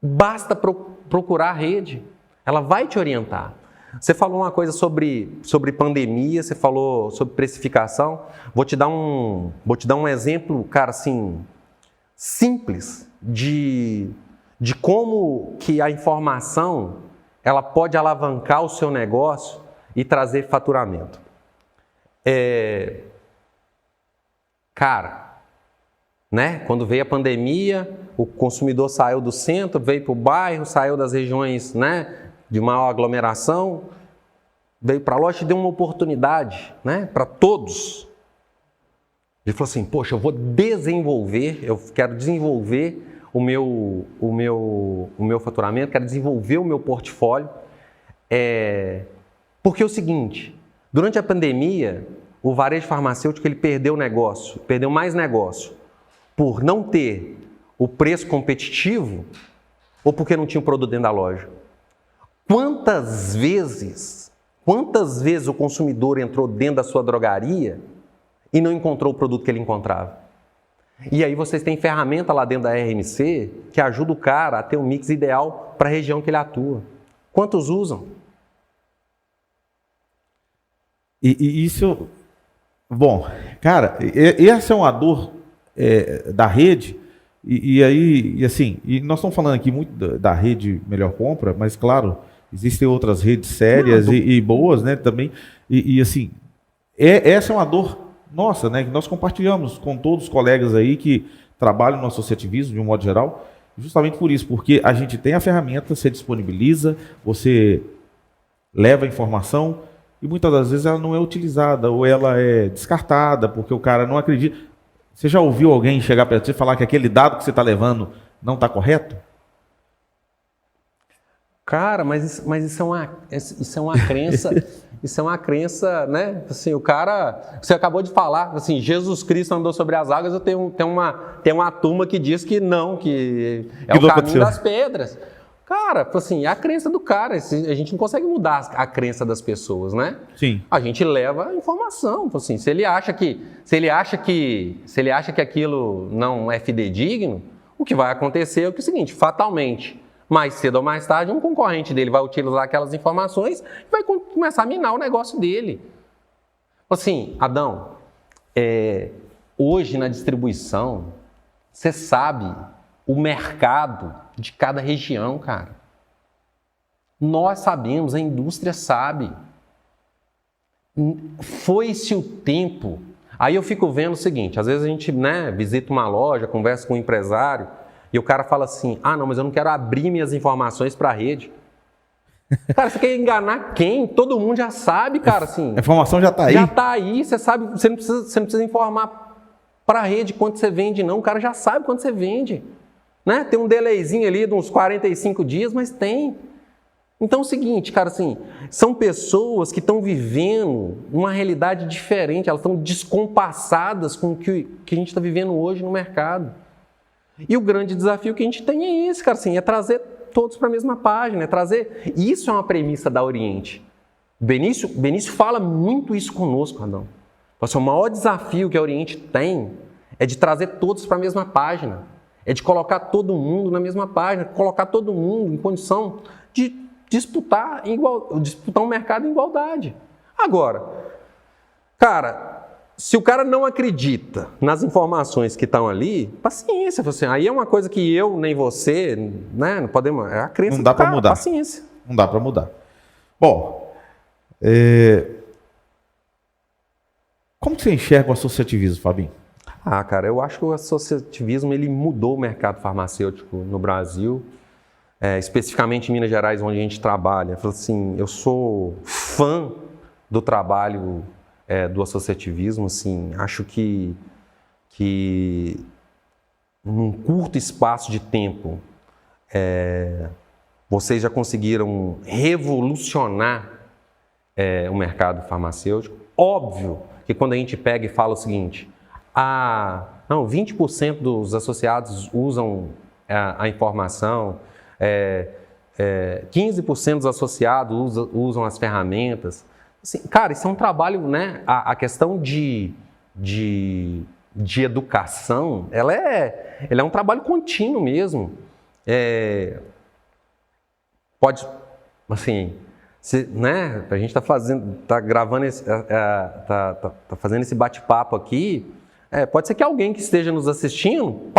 basta procurar a rede. Ela vai te orientar. Você falou uma coisa sobre pandemia, você falou sobre precificação. Vou te dar um exemplo, cara, assim, simples de como que a informação ela pode alavancar o seu negócio e trazer faturamento. Cara, né? Quando veio a pandemia, o consumidor saiu do centro, veio para o bairro, saiu das regiões, né, de maior aglomeração, veio para a loja e deu uma oportunidade, né, para todos. Ele falou assim: poxa, eu quero desenvolver o meu faturamento, quero desenvolver o meu portfólio. Porque é o seguinte, durante a pandemia, o varejo farmacêutico ele perdeu negócio, perdeu mais negócio por não ter o preço competitivo ou porque não tinha o produto dentro da loja? Quantas vezes o consumidor entrou dentro da sua drogaria e não encontrou o produto que ele encontrava? E aí vocês têm ferramenta lá dentro da RMC que ajuda o cara a ter um mix ideal para a região que ele atua. Quantos usam? E isso... Bom, cara, essa é uma dor da rede, e nós estamos falando aqui muito da rede Melhor Compra, mas claro, existem outras redes sérias e boas, né, também, essa é uma dor nossa, né, que nós compartilhamos com todos os colegas aí que trabalham no associativismo, de um modo geral, justamente por isso, porque a gente tem a ferramenta, você disponibiliza, você leva a informação, e muitas das vezes ela não é utilizada, ou ela é descartada, porque o cara não acredita. Você já ouviu alguém chegar para você e falar que aquele dado que você está levando não está correto? Cara, mas isso é uma crença, isso é uma crença, né? Assim, o cara, você acabou de falar, assim, Jesus Cristo andou sobre as águas, eu tenho uma turma que diz que não, que é o caminho das pedras. Cara, assim, é a crença do cara, a gente não consegue mudar a crença das pessoas, né? Sim. A gente leva a informação, assim, se ele acha que aquilo não é fidedigno, o que vai acontecer é o seguinte, fatalmente, mais cedo ou mais tarde, um concorrente dele vai utilizar aquelas informações e vai começar a minar o negócio dele. Assim, Adão, hoje na distribuição, você sabe o mercado de cada região, cara. Nós sabemos, a indústria sabe. Foi-se o tempo. Aí eu fico vendo o seguinte, às vezes a gente, né, visita uma loja, conversa com um empresário, e o cara fala assim, não, mas eu não quero abrir minhas informações para a rede. Cara, você quer enganar quem? Todo mundo já sabe, cara, assim. A informação já está aí. Já está aí, você sabe, você não precisa informar para a rede quanto você vende, não. O cara já sabe quanto você vende. Né? Tem um delayzinho ali de uns 45 dias, mas tem. Então é o seguinte, cara, assim, são pessoas que estão vivendo uma realidade diferente, elas estão descompassadas com o que a gente está vivendo hoje no mercado. E o grande desafio que a gente tem é esse, cara, assim, é trazer todos para a mesma página, é trazer... Isso é uma premissa da Oriente. Benício fala muito isso conosco, Adão. O maior desafio que a Oriente tem é de trazer todos para a mesma página. É de colocar todo mundo na mesma página, colocar todo mundo em condição de disputar um mercado em igualdade. Agora, cara, se o cara não acredita nas informações que estão ali, paciência. Assim, aí é uma coisa que eu nem você, né, não podemos... É a crença não dá para mudar. Paciência. Não dá para mudar. Bom, como que você enxerga o associativismo, Fabinho? Cara, eu acho que o associativismo ele mudou o mercado farmacêutico no Brasil, especificamente em Minas Gerais, onde a gente trabalha. Assim, eu sou fã do trabalho do associativismo. Assim, acho que num curto espaço de tempo vocês já conseguiram revolucionar o mercado farmacêutico. Óbvio que quando a gente pega e fala o seguinte... 20% dos associados usam a informação, 15% dos associados usam as ferramentas. Assim, cara, isso é um trabalho, né? A questão de educação, ela é um trabalho contínuo mesmo. Pode, assim... né? A gente está gravando, tá fazendo esse bate-papo aqui. Pode ser que alguém que esteja nos assistindo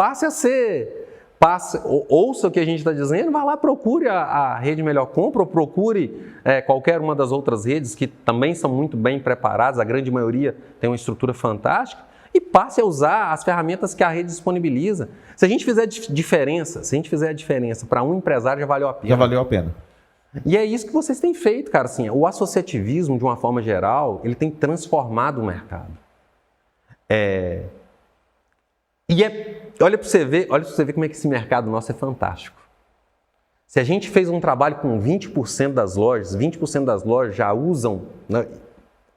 ouça o que a gente está dizendo, vá lá, procure a Rede Melhor Compra, ou procure qualquer uma das outras redes que também são muito bem preparadas, a grande maioria tem uma estrutura fantástica, e passe a usar as ferramentas que a rede disponibiliza. Se a gente fizer a diferença para um empresário, já valeu a pena. Já valeu a pena. E é isso que vocês têm feito, cara. Assim, o associativismo, de uma forma geral, ele tem transformado o mercado. Olha para você ver como é que esse mercado nosso é fantástico. Se a gente fez um trabalho com 20% das lojas já usam, né,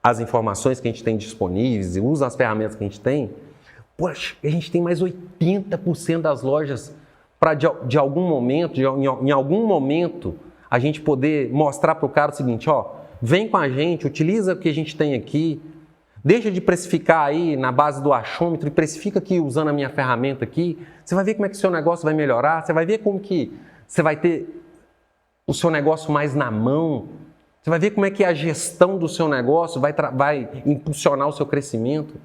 as informações que a gente tem disponíveis e usa as ferramentas que a gente tem, poxa, a gente tem mais 80% das lojas para de algum momento, em algum momento, a gente poder mostrar para o cara o seguinte, ó, vem com a gente, utiliza o que a gente tem aqui, deixa de precificar aí na base do achômetro e precifica aqui usando a minha ferramenta aqui, você vai ver como é que o seu negócio vai melhorar, você vai ver como que você vai ter o seu negócio mais na mão, você vai ver como é que a gestão do seu negócio vai impulsionar o seu crescimento.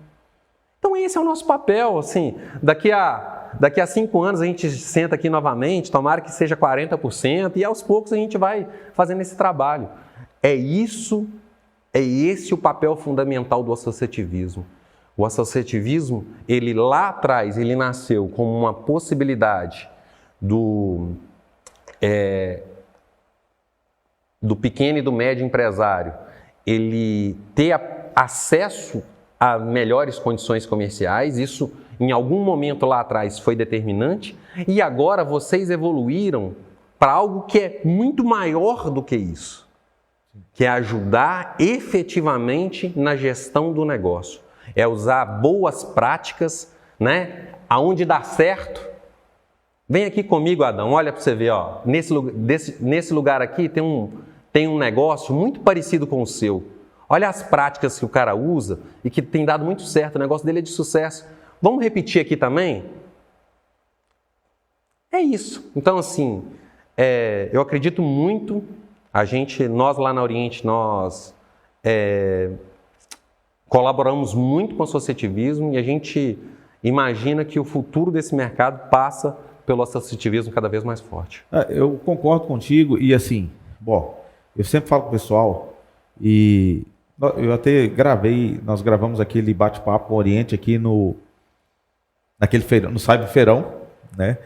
Então esse é o nosso papel, assim, daqui a 5 anos a gente senta aqui novamente, tomara que seja 40%, e aos poucos a gente vai fazendo esse trabalho. É esse o papel fundamental do associativismo. O associativismo, ele lá atrás, ele nasceu como uma possibilidade do pequeno e do médio empresário, ele ter acesso a melhores condições comerciais, isso em algum momento lá atrás foi determinante, e agora vocês evoluíram para algo que é muito maior do que isso, que é ajudar efetivamente na gestão do negócio, é usar boas práticas, né? Aonde dá certo. Vem aqui comigo, Adão, olha para você ver, ó, nesse lugar aqui tem um negócio muito parecido com o seu. Olha as práticas que o cara usa e que tem dado muito certo, o negócio dele é de sucesso. Vamos repetir aqui também? É isso. Então, assim, eu acredito muito, nós lá na Oriente, nós colaboramos muito com o associativismo e a gente imagina que o futuro desse mercado passa pelo associativismo cada vez mais forte. Eu concordo contigo e assim, bom, eu sempre falo com o pessoal e eu até nós gravamos aquele bate-papo com o Oriente aqui naquele feirão, no Cyber Feirão, né?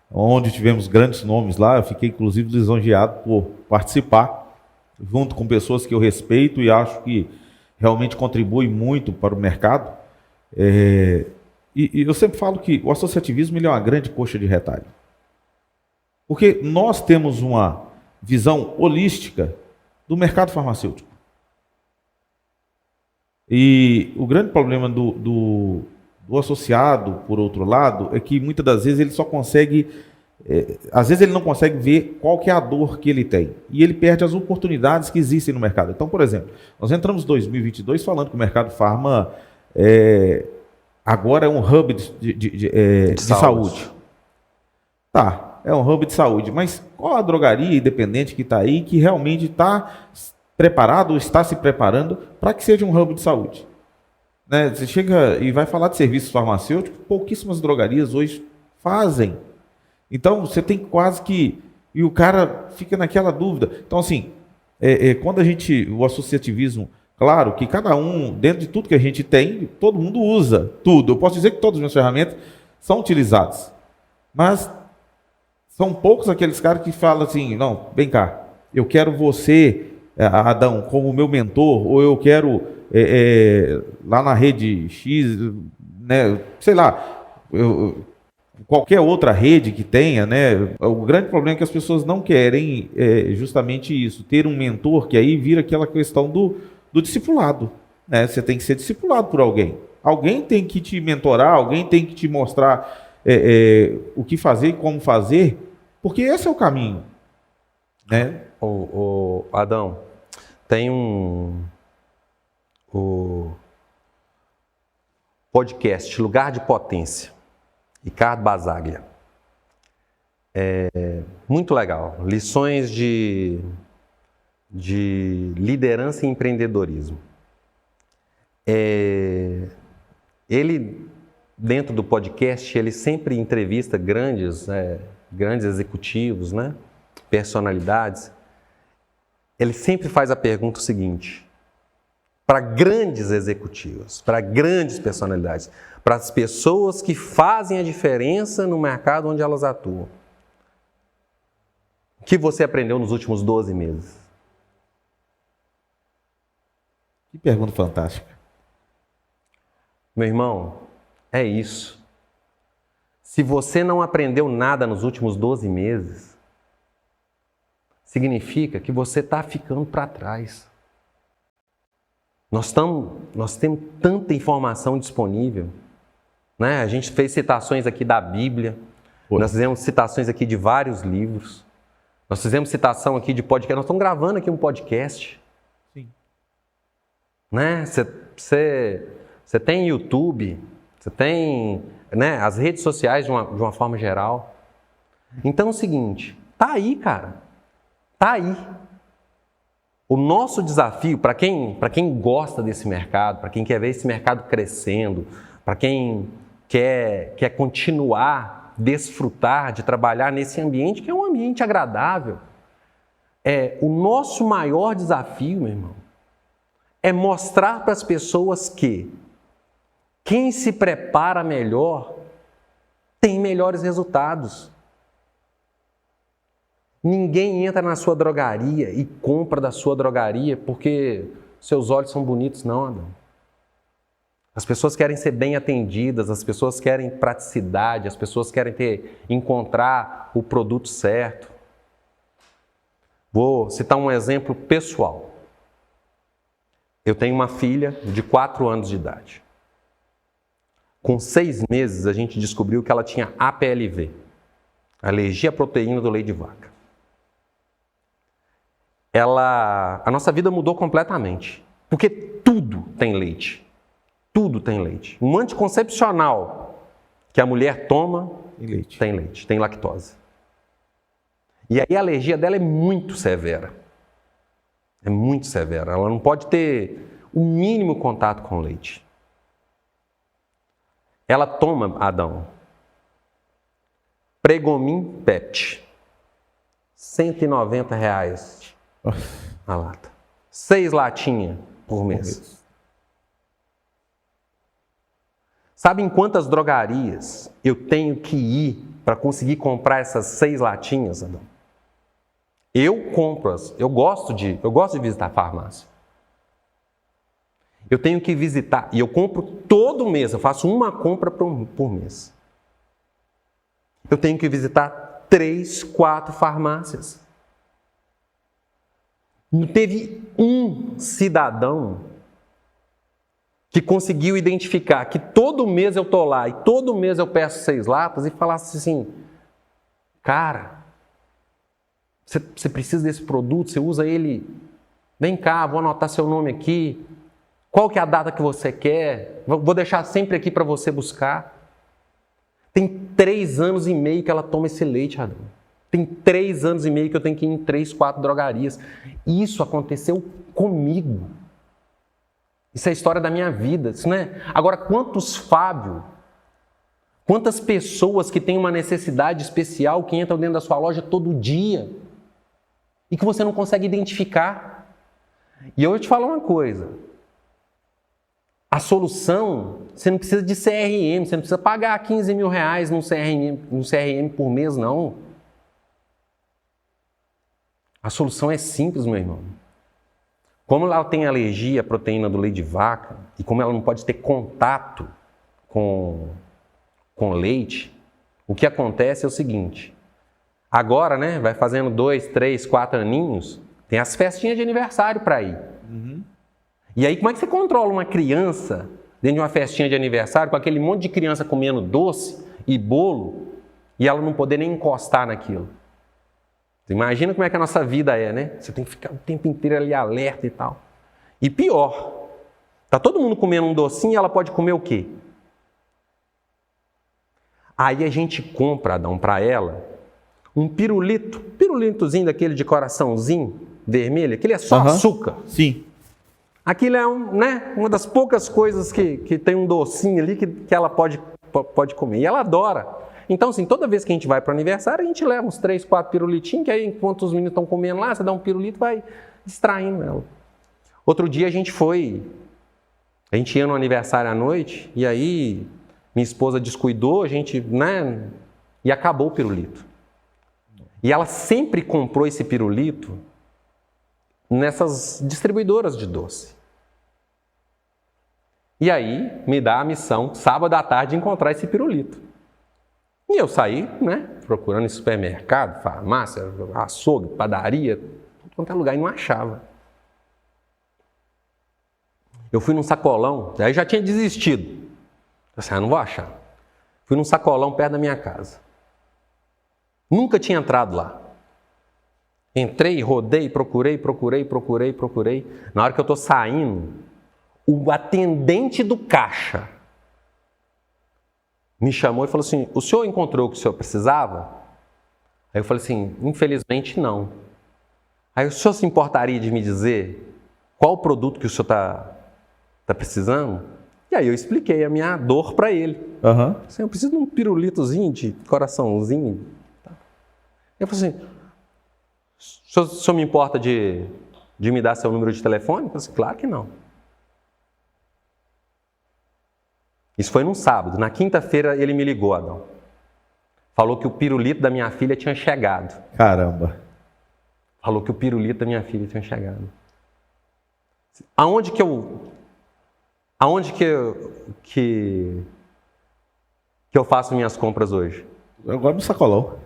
Onde tivemos grandes nomes lá, eu fiquei inclusive lisonjeado por participar, junto com pessoas que eu respeito e acho que realmente contribuem muito para o mercado. E eu sempre falo que o associativismo ele é uma grande coxa de retalho. Porque nós temos uma visão holística do mercado farmacêutico. E o grande problema do associado, por outro lado, é que muitas das vezes ele só consegue, às vezes ele não consegue ver qual que é a dor que ele tem. E ele perde as oportunidades que existem no mercado. Então, por exemplo, nós entramos em 2022 falando que o mercado farma agora é um hub de saúde. Tá, é um hub de saúde, mas qual a drogaria independente que está aí que realmente está preparado ou está se preparando para que seja um hub de saúde? Né? Você chega e vai falar de serviços farmacêuticos, pouquíssimas drogarias hoje fazem. Então, você tem quase que... E o cara fica naquela dúvida. Então, assim, quando o associativismo, claro que cada um, dentro de tudo que a gente tem, todo mundo usa tudo. Eu posso dizer que todas as minhas ferramentas são utilizadas. Mas são poucos aqueles caras que falam assim, não, vem cá, eu quero você, Adão, como meu mentor, ou eu quero lá na rede X, né, sei lá, qualquer outra rede que tenha, né? O grande problema é que as pessoas não querem justamente isso, ter um mentor, que aí vira aquela questão do discipulado, né? Você tem que ser discipulado por alguém. Alguém tem que te mentorar, alguém tem que te mostrar o que fazer e como fazer, porque esse é o caminho, né? Adão, tem o podcast Lugar de Potência, Ricardo Basaglia. Muito legal. Lições de liderança e empreendedorismo. Ele, dentro do podcast, ele sempre entrevista grandes executivos, né? Personalidades. Ele sempre faz a pergunta seguinte: para grandes executivos, para grandes personalidades, para as pessoas que fazem a diferença no mercado onde elas atuam, o que você aprendeu nos últimos 12 meses? Que pergunta fantástica. Meu irmão, é isso. Se você não aprendeu nada nos últimos 12 meses, significa que você está ficando para trás. Nós temos tanta informação disponível, né? A gente fez citações aqui da Bíblia, nós fizemos citações aqui de vários livros, nós fizemos citação aqui de podcast, nós estamos gravando aqui um podcast. Sim. Né? Você tem YouTube, você tem, né, as redes sociais de uma forma geral. Então é o seguinte, tá aí, cara, tá aí. O nosso desafio, para quem gosta desse mercado, para quem quer ver esse mercado crescendo, para quem quer continuar, desfrutar de trabalhar nesse ambiente, que é um ambiente agradável, o nosso maior desafio, meu irmão, é mostrar para as pessoas que quem se prepara melhor tem melhores resultados. Ninguém entra na sua drogaria e compra da sua drogaria porque seus olhos são bonitos, não, Adão. As pessoas querem ser bem atendidas, as pessoas querem praticidade, as pessoas querem encontrar o produto certo. Vou citar um exemplo pessoal. Eu tenho uma filha de 4 anos de idade. Com 6 meses, a gente descobriu que ela tinha APLV, alergia à proteína do leite de vaca. A nossa vida mudou completamente, porque tudo tem leite. Tudo tem leite. Um anticoncepcional que a mulher toma tem leite, tem lactose. E aí a alergia dela é muito severa. É muito severa. Ela não pode ter o mínimo contato com o leite. Ela toma, Adão, Pregomin Pet, R$190 a lata. 6 latinhas por mês. Sabe em quantas drogarias eu tenho que ir para conseguir comprar essas 6 latinhas, Adão? Eu compro-as. Eu gosto de visitar a farmácia. Eu tenho que visitar, e eu compro todo mês, eu faço uma compra por mês. Eu tenho que visitar 3, 4 farmácias. Não teve um cidadão que conseguiu identificar que todo mês eu estou lá e todo mês eu peço 6 latas e falasse assim, cara, você precisa desse produto, você usa ele, vem cá, vou anotar seu nome aqui, qual que é a data que você quer, vou deixar sempre aqui para você buscar. Tem 3 anos e meio que ela toma esse leite, Adão. Tem 3 anos e meio que eu tenho que ir em 3, 4 drogarias. Isso aconteceu comigo. Isso é a história da minha vida. Isso não é... Agora, quantos Fábio, quantas pessoas que têm uma necessidade especial que entram dentro da sua loja todo dia e que você não consegue identificar? E eu vou te falar uma coisa. A solução, você não precisa de CRM, você não precisa pagar R$15 mil num CRM por mês, não. A solução é simples, meu irmão. Como ela tem alergia à proteína do leite de vaca e como ela não pode ter contato com leite, o que acontece é o seguinte. Agora, né, vai fazendo 2, 3, 4 aninhos, tem as festinhas de aniversário para ir. Uhum. E aí, como é que você controla uma criança dentro de uma festinha de aniversário com aquele monte de criança comendo doce e bolo e ela não poder nem encostar naquilo? Você imagina como é que a nossa vida é, né? Você tem que ficar o tempo inteiro ali alerta e tal. E pior, tá todo mundo comendo um docinho e ela pode comer o quê? Aí a gente compra, Adão, para ela um pirulitozinho daquele de coraçãozinho vermelho, aquele é só açúcar. Sim. Aquilo é uma das poucas coisas que tem um docinho ali que ela pode comer. E ela adora. Então, assim, toda vez que a gente vai para o aniversário, a gente leva uns 3, 4 pirulitinhos, que aí, enquanto os meninos estão comendo lá, você dá um pirulito e vai distraindo ela. Outro dia a gente ia no aniversário à noite, e aí minha esposa descuidou, a gente, e acabou o pirulito. E ela sempre comprou esse pirulito nessas distribuidoras de doce. E aí, me dá a missão, sábado à tarde, de encontrar esse pirulito. E eu saí, procurando em supermercado, farmácia, açougue, padaria, tudo quanto é lugar, e não achava. Eu fui num sacolão, aí já tinha desistido. Assim, não vou achar. Fui num sacolão perto da minha casa. Nunca tinha entrado lá. Entrei, rodei, procurei. Na hora que eu estou saindo, o atendente do caixa me chamou e falou assim, o senhor encontrou o que o senhor precisava? Aí eu falei assim, infelizmente não. Aí o senhor se importaria de me dizer qual o produto que o senhor está precisando? E aí eu expliquei a minha dor para ele. Assim, eu preciso de um pirulitozinho de coraçãozinho. Eu falei assim, o senhor me importa de me dar seu número de telefone? Eu falei assim, claro que não. Isso foi num sábado. Na quinta-feira ele me ligou, Adão. Falou que o pirulito da minha filha tinha chegado. Caramba. Falou que o pirulito da minha filha tinha chegado. Aonde que eu faço minhas compras hoje? Agora no sacolão.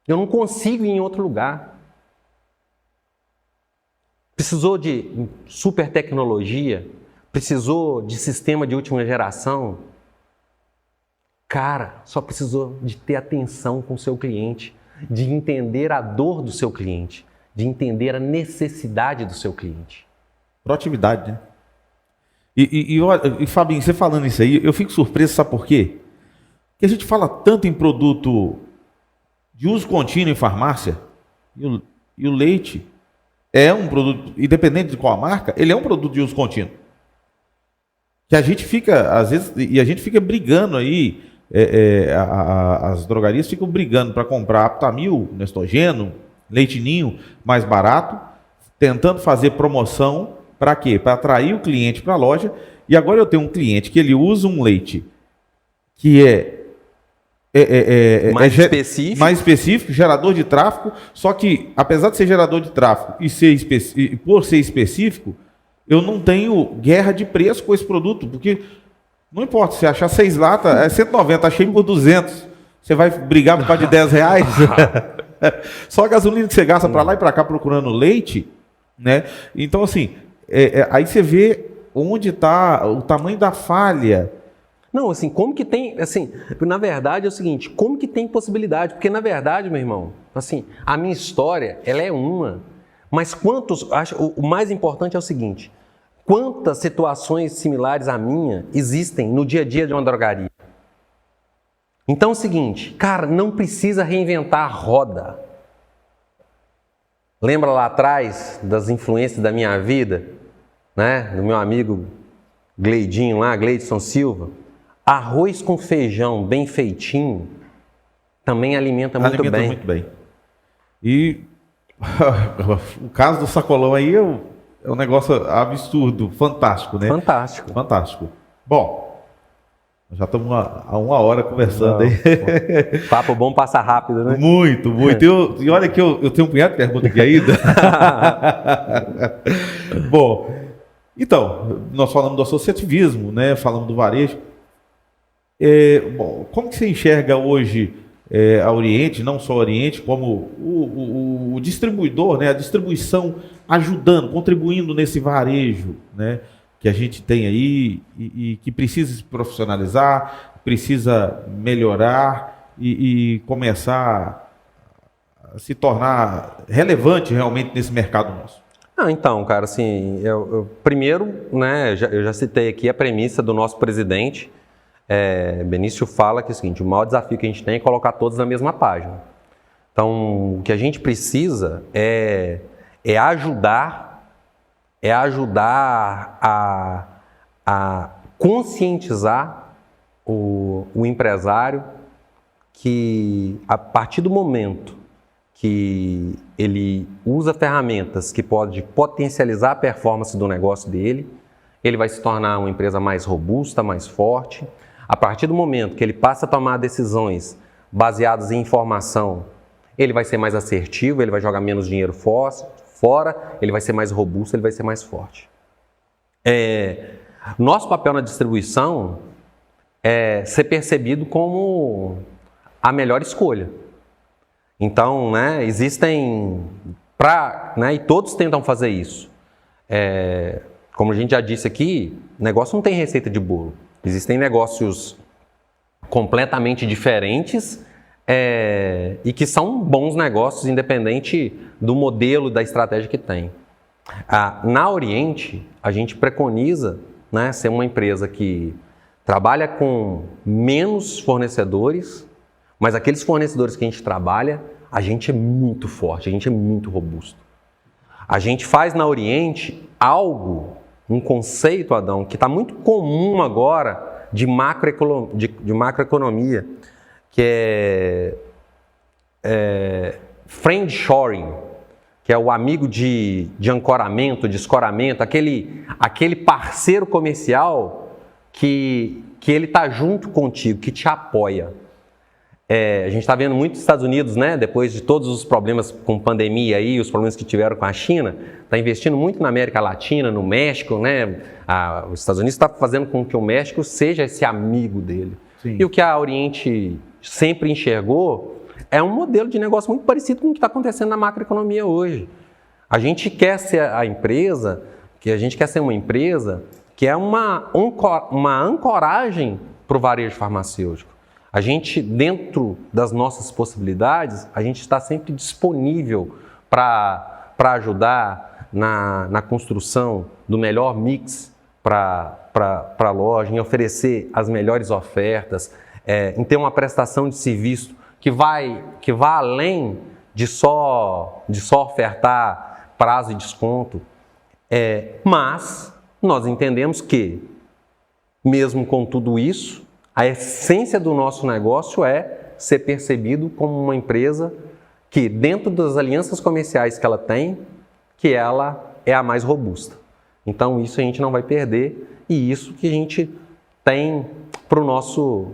Eu não consigo ir em outro lugar. Precisou de super tecnologia? Precisou de sistema de última geração? Cara, só precisou de ter atenção com o seu cliente, de entender a dor do seu cliente, de entender a necessidade do seu cliente. Proatividade, né? E Fabinho, você falando isso aí, eu fico surpreso, sabe por quê? Porque a gente fala tanto em produto de uso contínuo em farmácia, e o leite é um produto, independente de qual a marca, ele é um produto de uso contínuo. Que a gente fica, às vezes, e a gente fica brigando aí, as drogarias ficam brigando para comprar Aptamil, Nestogeno, Leite Ninho mais barato, tentando fazer promoção, para quê? Para atrair o cliente para a loja. E agora eu tenho um cliente que ele usa um leite que mais específico, gerador de tráfego, só que apesar de ser gerador de tráfego e por ser específico, eu não tenho guerra de preço com esse produto, porque não importa, se achar 6 latas, é 190, achei por 200, você vai brigar por causa de 10 reais? Só a gasolina que você gasta para lá e para cá procurando leite, né? Então assim, aí você vê onde está o tamanho da falha. Não, assim, como que tem, assim, na verdade é o seguinte, como que tem possibilidade? Porque na verdade, meu irmão, assim, a minha história, ela é uma, mas o mais importante é o seguinte, quantas situações similares à minha existem no dia a dia de uma drogaria? Então é o seguinte, cara, não precisa reinventar a roda. Lembra lá atrás das influências da minha vida, né? Do meu amigo Gleidinho lá, Gleidson Silva? Arroz com feijão bem feitinho também alimenta muito bem. Alimenta muito bem. E o caso do sacolão aí é um negócio absurdo, fantástico, né? Fantástico. Fantástico. Bom, já estamos há 1 hora conversando aí. Papo bom passa rápido, né? Muito, muito. E olha que eu tenho um punhado de pergunta aqui ainda. Bom, então, nós falamos do associativismo, né? Falamos do varejo. Bom, como que você enxerga hoje a Oriente, não só a Oriente, como o distribuidor, né? A distribuição ajudando, contribuindo nesse varejo, né? Que a gente tem aí e que precisa se profissionalizar, precisa melhorar e começar a se tornar relevante realmente nesse mercado nosso? Então, cara, assim, primeiro, né, eu já citei aqui a premissa do nosso presidente, Benício fala que é o seguinte, o maior desafio que a gente tem é colocar todos na mesma página. Então, o que a gente precisa é ajudar a conscientizar o empresário que, a partir do momento que ele usa ferramentas que podem potencializar a performance do negócio dele, ele vai se tornar uma empresa mais robusta, mais forte. A partir do momento que ele passa a tomar decisões baseadas em informação, ele vai ser mais assertivo, ele vai jogar menos dinheiro fora, ele vai ser mais robusto, ele vai ser mais forte. Nosso papel na distribuição é ser percebido como a melhor escolha. Então, né, existem, e todos tentam fazer isso, como a gente já disse aqui, negócio não tem receita de bolo. Existem negócios completamente diferentes e que são bons negócios, independente do modelo, da estratégia que tem. Na Oriente, a gente preconiza, né, ser uma empresa que trabalha com menos fornecedores, mas aqueles fornecedores que a gente trabalha, a gente é muito forte, a gente é muito robusto. A gente faz na Oriente um conceito, Adão, que está muito comum agora de macroeconomia, que é friendshoring, que é o amigo de ancoramento, de escoramento, aquele parceiro comercial que ele está junto contigo, que te apoia. A gente está vendo muito nos Estados Unidos, né? Depois de todos os problemas com pandemia aí, os problemas que tiveram com a China, está investindo muito na América Latina, no México, né? Os Estados Unidos está fazendo com que o México seja esse amigo dele. Sim. E o que a Oriente sempre enxergou é um modelo de negócio muito parecido com o que está acontecendo na macroeconomia hoje. A gente quer ser uma empresa que é uma ancoragem para o varejo farmacêutico. A gente, dentro das nossas possibilidades, a gente está sempre disponível para ajudar na construção do melhor mix para a loja, em oferecer as melhores ofertas, em ter uma prestação de serviço que vá além de só ofertar prazo e desconto. Mas nós entendemos que, mesmo com tudo isso, a essência do nosso negócio é ser percebido como uma empresa que, dentro das alianças comerciais que ela tem, que ela é a mais robusta. Então, isso a gente não vai perder e isso que a gente tem para o nosso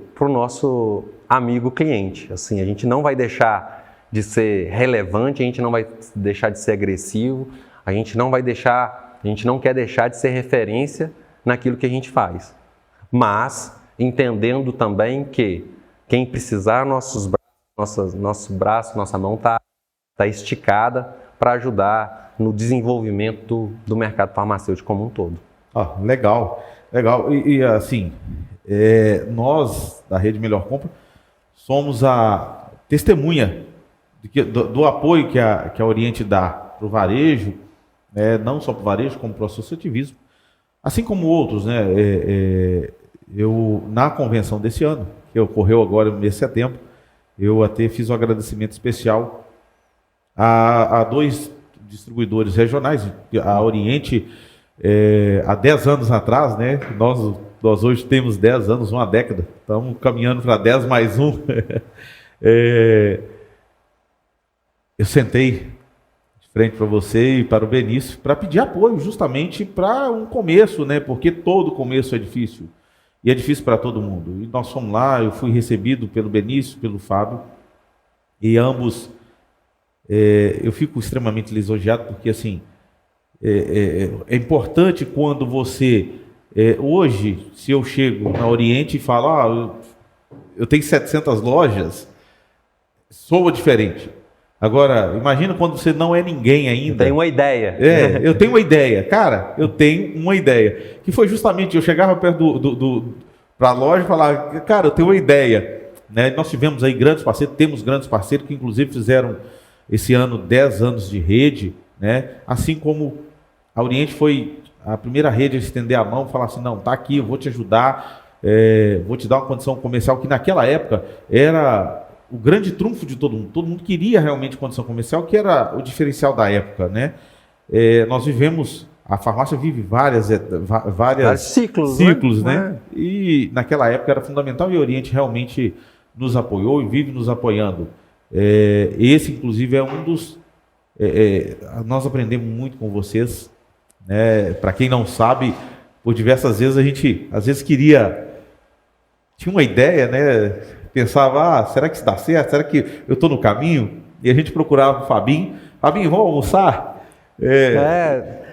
amigo cliente. Assim, a gente não vai deixar de ser relevante, a gente não vai deixar de ser agressivo, a gente não quer deixar de ser referência naquilo que a gente faz. Mas entendendo também que quem precisar, nosso braço, nossa mão está esticada para ajudar no desenvolvimento do mercado farmacêutico como um todo. Legal. E assim, nós da Rede Melhor Compra somos a testemunha do apoio que a Oriente dá para o varejo, não só para o varejo, como para o associativismo, assim como outros, né? Eu, na convenção desse ano, que ocorreu agora no mês de setembro, eu até fiz um agradecimento especial a 2 distribuidores regionais. A Oriente, há 10 anos atrás, né? Nós hoje temos 10 anos, uma década, estamos caminhando para 10 mais 1. Eu sentei de frente para você e para o Benício para pedir apoio justamente para um começo, né? Porque todo começo é difícil. E é difícil para todo mundo. E nós fomos lá, eu fui recebido pelo Benício, pelo Fábio, e ambos, eu fico extremamente lisonjeado, porque assim, é importante quando você, hoje, se eu chego na Oriente e falo, eu tenho 700 lojas, soa diferente. Agora, imagina quando você não é ninguém ainda. Tem uma ideia. Eu tenho uma ideia. Cara, eu tenho uma ideia. Que foi justamente, eu chegava perto para a loja e falava, cara, eu tenho uma ideia. Né? Nós tivemos aí grandes parceiros, temos grandes parceiros que inclusive fizeram esse ano 10 anos de rede, né? Assim como a Oriente foi a primeira rede a estender a mão e falar assim, não, tá aqui, eu vou te ajudar, vou te dar uma condição comercial que naquela época era o grande trunfo de todo mundo. Todo mundo queria realmente condição comercial, que era o diferencial da época, né? Nós vivemos, a farmácia vive vários ciclos, né? E naquela época era fundamental e o Oriente realmente nos apoiou e vive nos apoiando. Esse, inclusive, é um dos... nós aprendemos muito com vocês, né? Para quem não sabe, por diversas vezes a gente, às vezes, tinha uma ideia, né? Pensava, será que isso dá certo? Será que eu estou no caminho? E a gente procurava o Fabinho, vamos almoçar?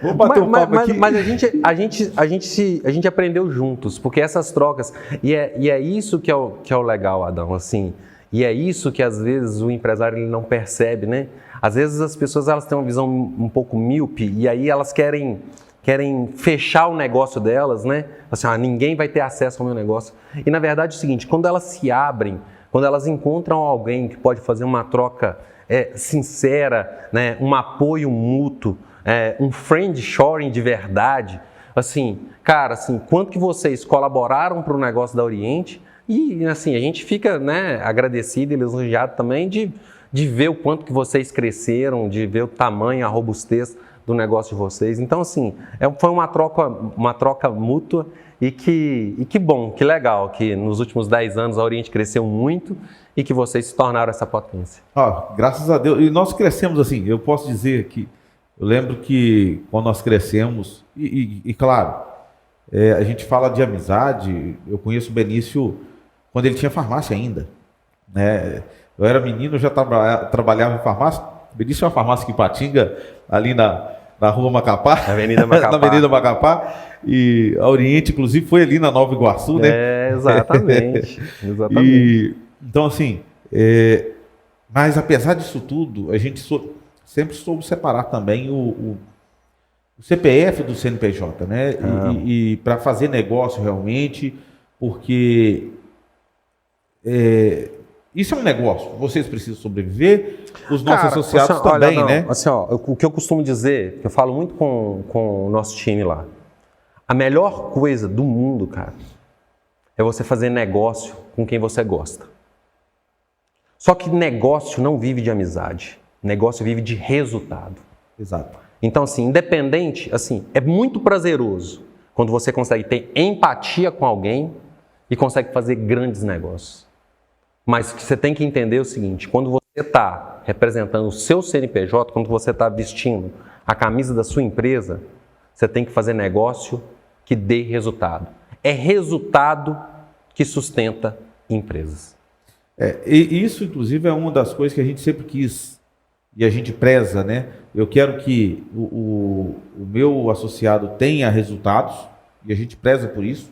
Vamos bater um papo aqui. Mas a gente aprendeu juntos, porque essas trocas, e é isso que é o legal, Adão, assim, e é isso que às vezes o empresário ele não percebe, né? Às vezes as pessoas elas têm uma visão um pouco míope, e aí elas querem querem fechar o negócio delas, né? Assim, ninguém vai ter acesso ao meu negócio. E na verdade é o seguinte, quando elas se abrem, quando elas encontram alguém que pode fazer uma troca sincera, né? Um apoio mútuo, um friendshoring de verdade, assim, cara, assim, quanto que vocês colaboraram para o negócio da Oriente e assim, a gente fica, né, agradecido e lisonjeado também de ver o quanto que vocês cresceram, de ver o tamanho, a robustez do negócio de vocês. Então, assim, foi uma troca mútua e que bom, que legal, que nos últimos 10 anos a Oriente cresceu muito e que vocês se tornaram essa potência. Graças a Deus. E nós crescemos assim, eu posso dizer que, eu lembro que quando nós crescemos, claro, a gente fala de amizade, eu conheço o Benício quando ele tinha farmácia ainda, né? Eu era menino, eu já trabalhava em farmácia. O Benício é uma farmácia aqui em Patinga, ali na Rua Macapá. Avenida Macapá. Na Avenida Macapá. E a Oriente, inclusive, foi ali na Nova Iguaçu, né? Exatamente. Exatamente. Então, assim, mas apesar disso tudo, a gente sempre soube separar também o CPF do CNPJ, né? E para fazer negócio realmente, porque isso é um negócio, vocês precisam sobreviver, os nossos associados assim, também, olha, né? Assim, o que eu costumo dizer, que eu falo muito com o nosso time lá, a melhor coisa do mundo, cara, é você fazer negócio com quem você gosta. Só que negócio não vive de amizade, negócio vive de resultado. Exato. Então, assim, independente, assim, é muito prazeroso quando você consegue ter empatia com alguém e consegue fazer grandes negócios. Mas você tem que entender o seguinte, quando você está representando o seu CNPJ, quando você está vestindo a camisa da sua empresa, você tem que fazer negócio que dê resultado. É resultado que sustenta empresas. E isso, inclusive, é uma das coisas que a gente sempre quis e a gente preza, né? Eu quero que o meu associado tenha resultados e a gente preza por isso.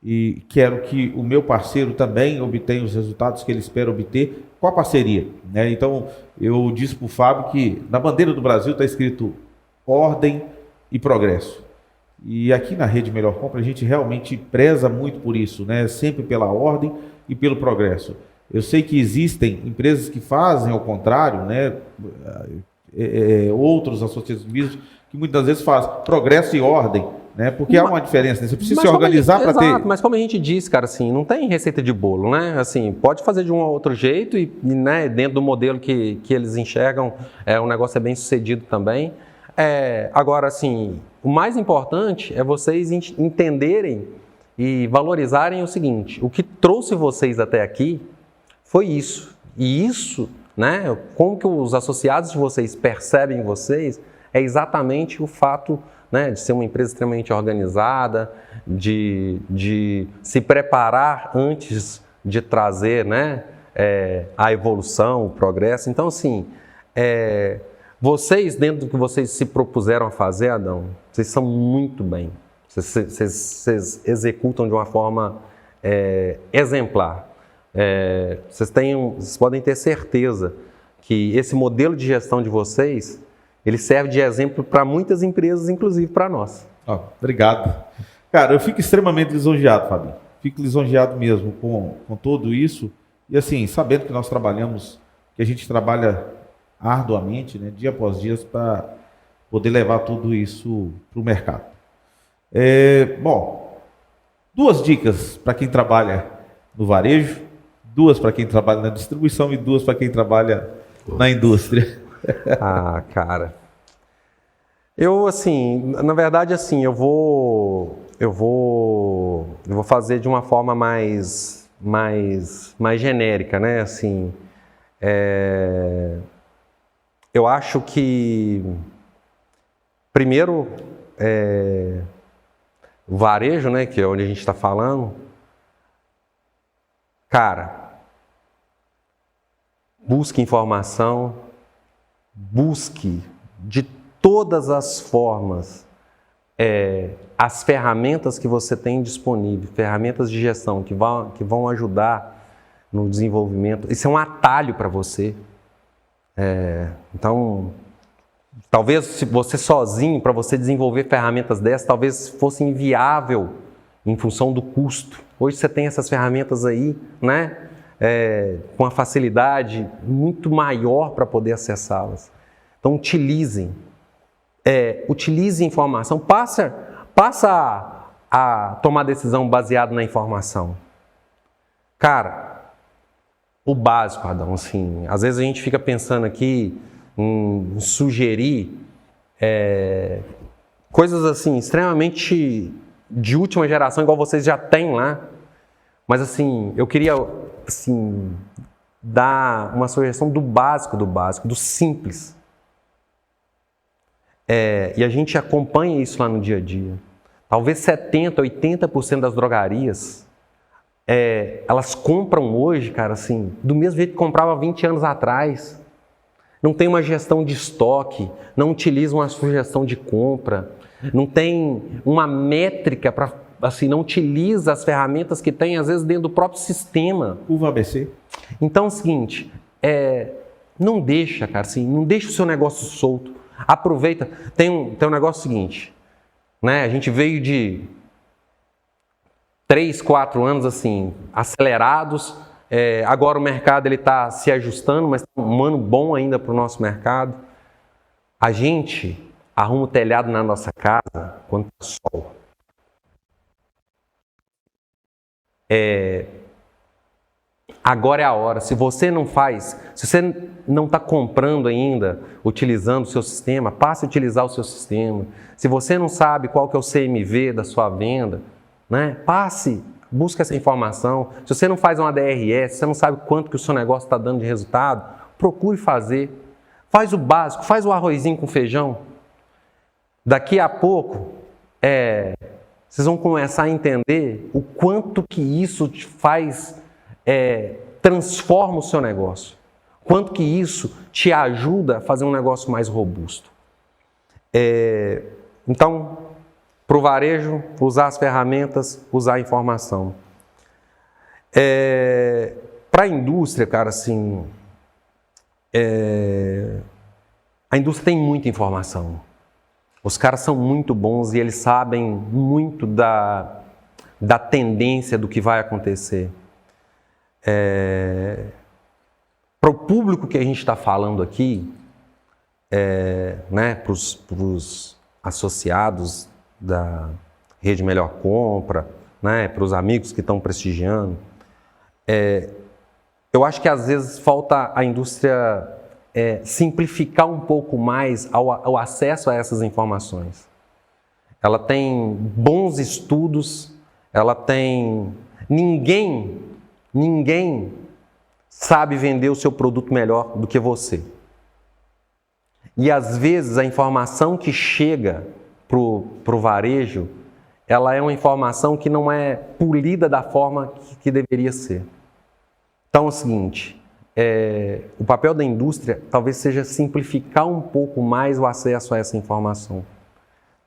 E quero que o meu parceiro também obtenha os resultados que ele espera obter com a parceria, né? Então, eu disse para o Fábio que na bandeira do Brasil está escrito ordem e progresso. E aqui na Rede Melhor Compra a gente realmente preza muito por isso, né? Sempre pela ordem e pelo progresso. Eu sei que existem empresas que fazem ao contrário, né? Outros associativos que muitas vezes fazem progresso e ordem, né? Porque há uma diferença, né? Você precisa se organizar para ter... Mas como a gente disse, cara, assim, não tem receita de bolo, né? Assim, pode fazer de um ou outro jeito e né, dentro do modelo que eles enxergam, o negócio é bem sucedido também. Agora, assim, o mais importante é vocês entenderem e valorizarem o seguinte, o que trouxe vocês até aqui foi isso. E isso, né, como que os associados de vocês percebem vocês, é exatamente o fato, né, de ser uma empresa extremamente organizada, de se preparar antes de trazer, né, a evolução, o progresso. Então, assim, vocês, dentro do que vocês se propuseram a fazer, Adão, vocês são muito bem. Vocês executam de uma forma exemplar. Vocês podem ter certeza que esse modelo de gestão de vocês, ele serve de exemplo para muitas empresas, inclusive para nós. Obrigado. Cara, eu fico extremamente lisonjeado, Fabinho. Fico lisonjeado mesmo com tudo isso. E assim, sabendo que nós trabalhamos, que a gente trabalha arduamente, né, dia após dia, para poder levar tudo isso para o mercado. Bom, 2 dicas para quem trabalha no varejo, 2 para quem trabalha na distribuição e 2 para quem trabalha na indústria. Cara, eu assim, na verdade assim, eu vou fazer de uma forma mais genérica, né? Assim, eu acho que primeiro o varejo, né, que é onde a gente está falando, cara, busque informação, busque de todas as formas as ferramentas que você tem disponível, ferramentas de gestão que vão ajudar no desenvolvimento. Isso é um atalho para você. Então, talvez se você sozinho, para você desenvolver ferramentas dessas, talvez fosse inviável em função do custo. Hoje você tem essas ferramentas aí, né? Com uma facilidade muito maior para poder acessá-las. Então, utilizem informação, passa a tomar decisão baseada na informação. Cara, o básico, Adão, assim, às vezes a gente fica pensando aqui em sugerir coisas assim, extremamente de última geração, igual vocês já têm lá, mas assim, eu queria assim, dar uma sugestão do básico, do simples. E a gente acompanha isso lá no dia a dia. Talvez 70%, 80% das drogarias, elas compram hoje, cara, assim, do mesmo jeito que comprava 20 anos atrás. Não tem uma gestão de estoque, não utilizam uma sugestão de compra, não tem uma métrica para, assim, não utiliza as ferramentas que tem, às vezes, dentro do próprio sistema. Uva ABC. Então é o seguinte, não deixa, cara, assim, não deixa o seu negócio solto. Aproveita. Tem um negócio seguinte, né? A gente veio de 3, 4 anos assim, acelerados. Agora o mercado está se ajustando, mas é um ano bom ainda para o nosso mercado. A gente arruma o telhado na nossa casa quando está sol. Agora é a hora. Se você não está comprando ainda, utilizando o seu sistema, passe a utilizar o seu sistema. Se você não sabe qual que é o CMV da sua venda, né, busque essa informação. Se você não faz uma DRS, se você não sabe quanto que o seu negócio está dando de resultado, procure fazer. Faz o básico, faz o arrozinho com feijão. Daqui a pouco, vocês vão começar a entender o quanto que isso te faz, transforma o seu negócio. Quanto que isso te ajuda a fazer um negócio mais robusto. Então, para o varejo, usar as ferramentas, usar a informação. Para a indústria, cara, assim, a indústria tem muita informação. Os caras são muito bons e eles sabem muito da tendência do que vai acontecer. Para o público que a gente está falando aqui, né, para os associados da Rede Melhor Compra, né, para os amigos que estão prestigiando, eu acho que às vezes falta a indústria simplificar um pouco mais o acesso a essas informações. Ela tem bons estudos, ela tem... Ninguém sabe vender o seu produto melhor do que você. E às vezes a informação que chega para o varejo, ela é uma informação que não é polida da forma que deveria ser. Então é o seguinte, o papel da indústria talvez seja simplificar um pouco mais o acesso a essa informação.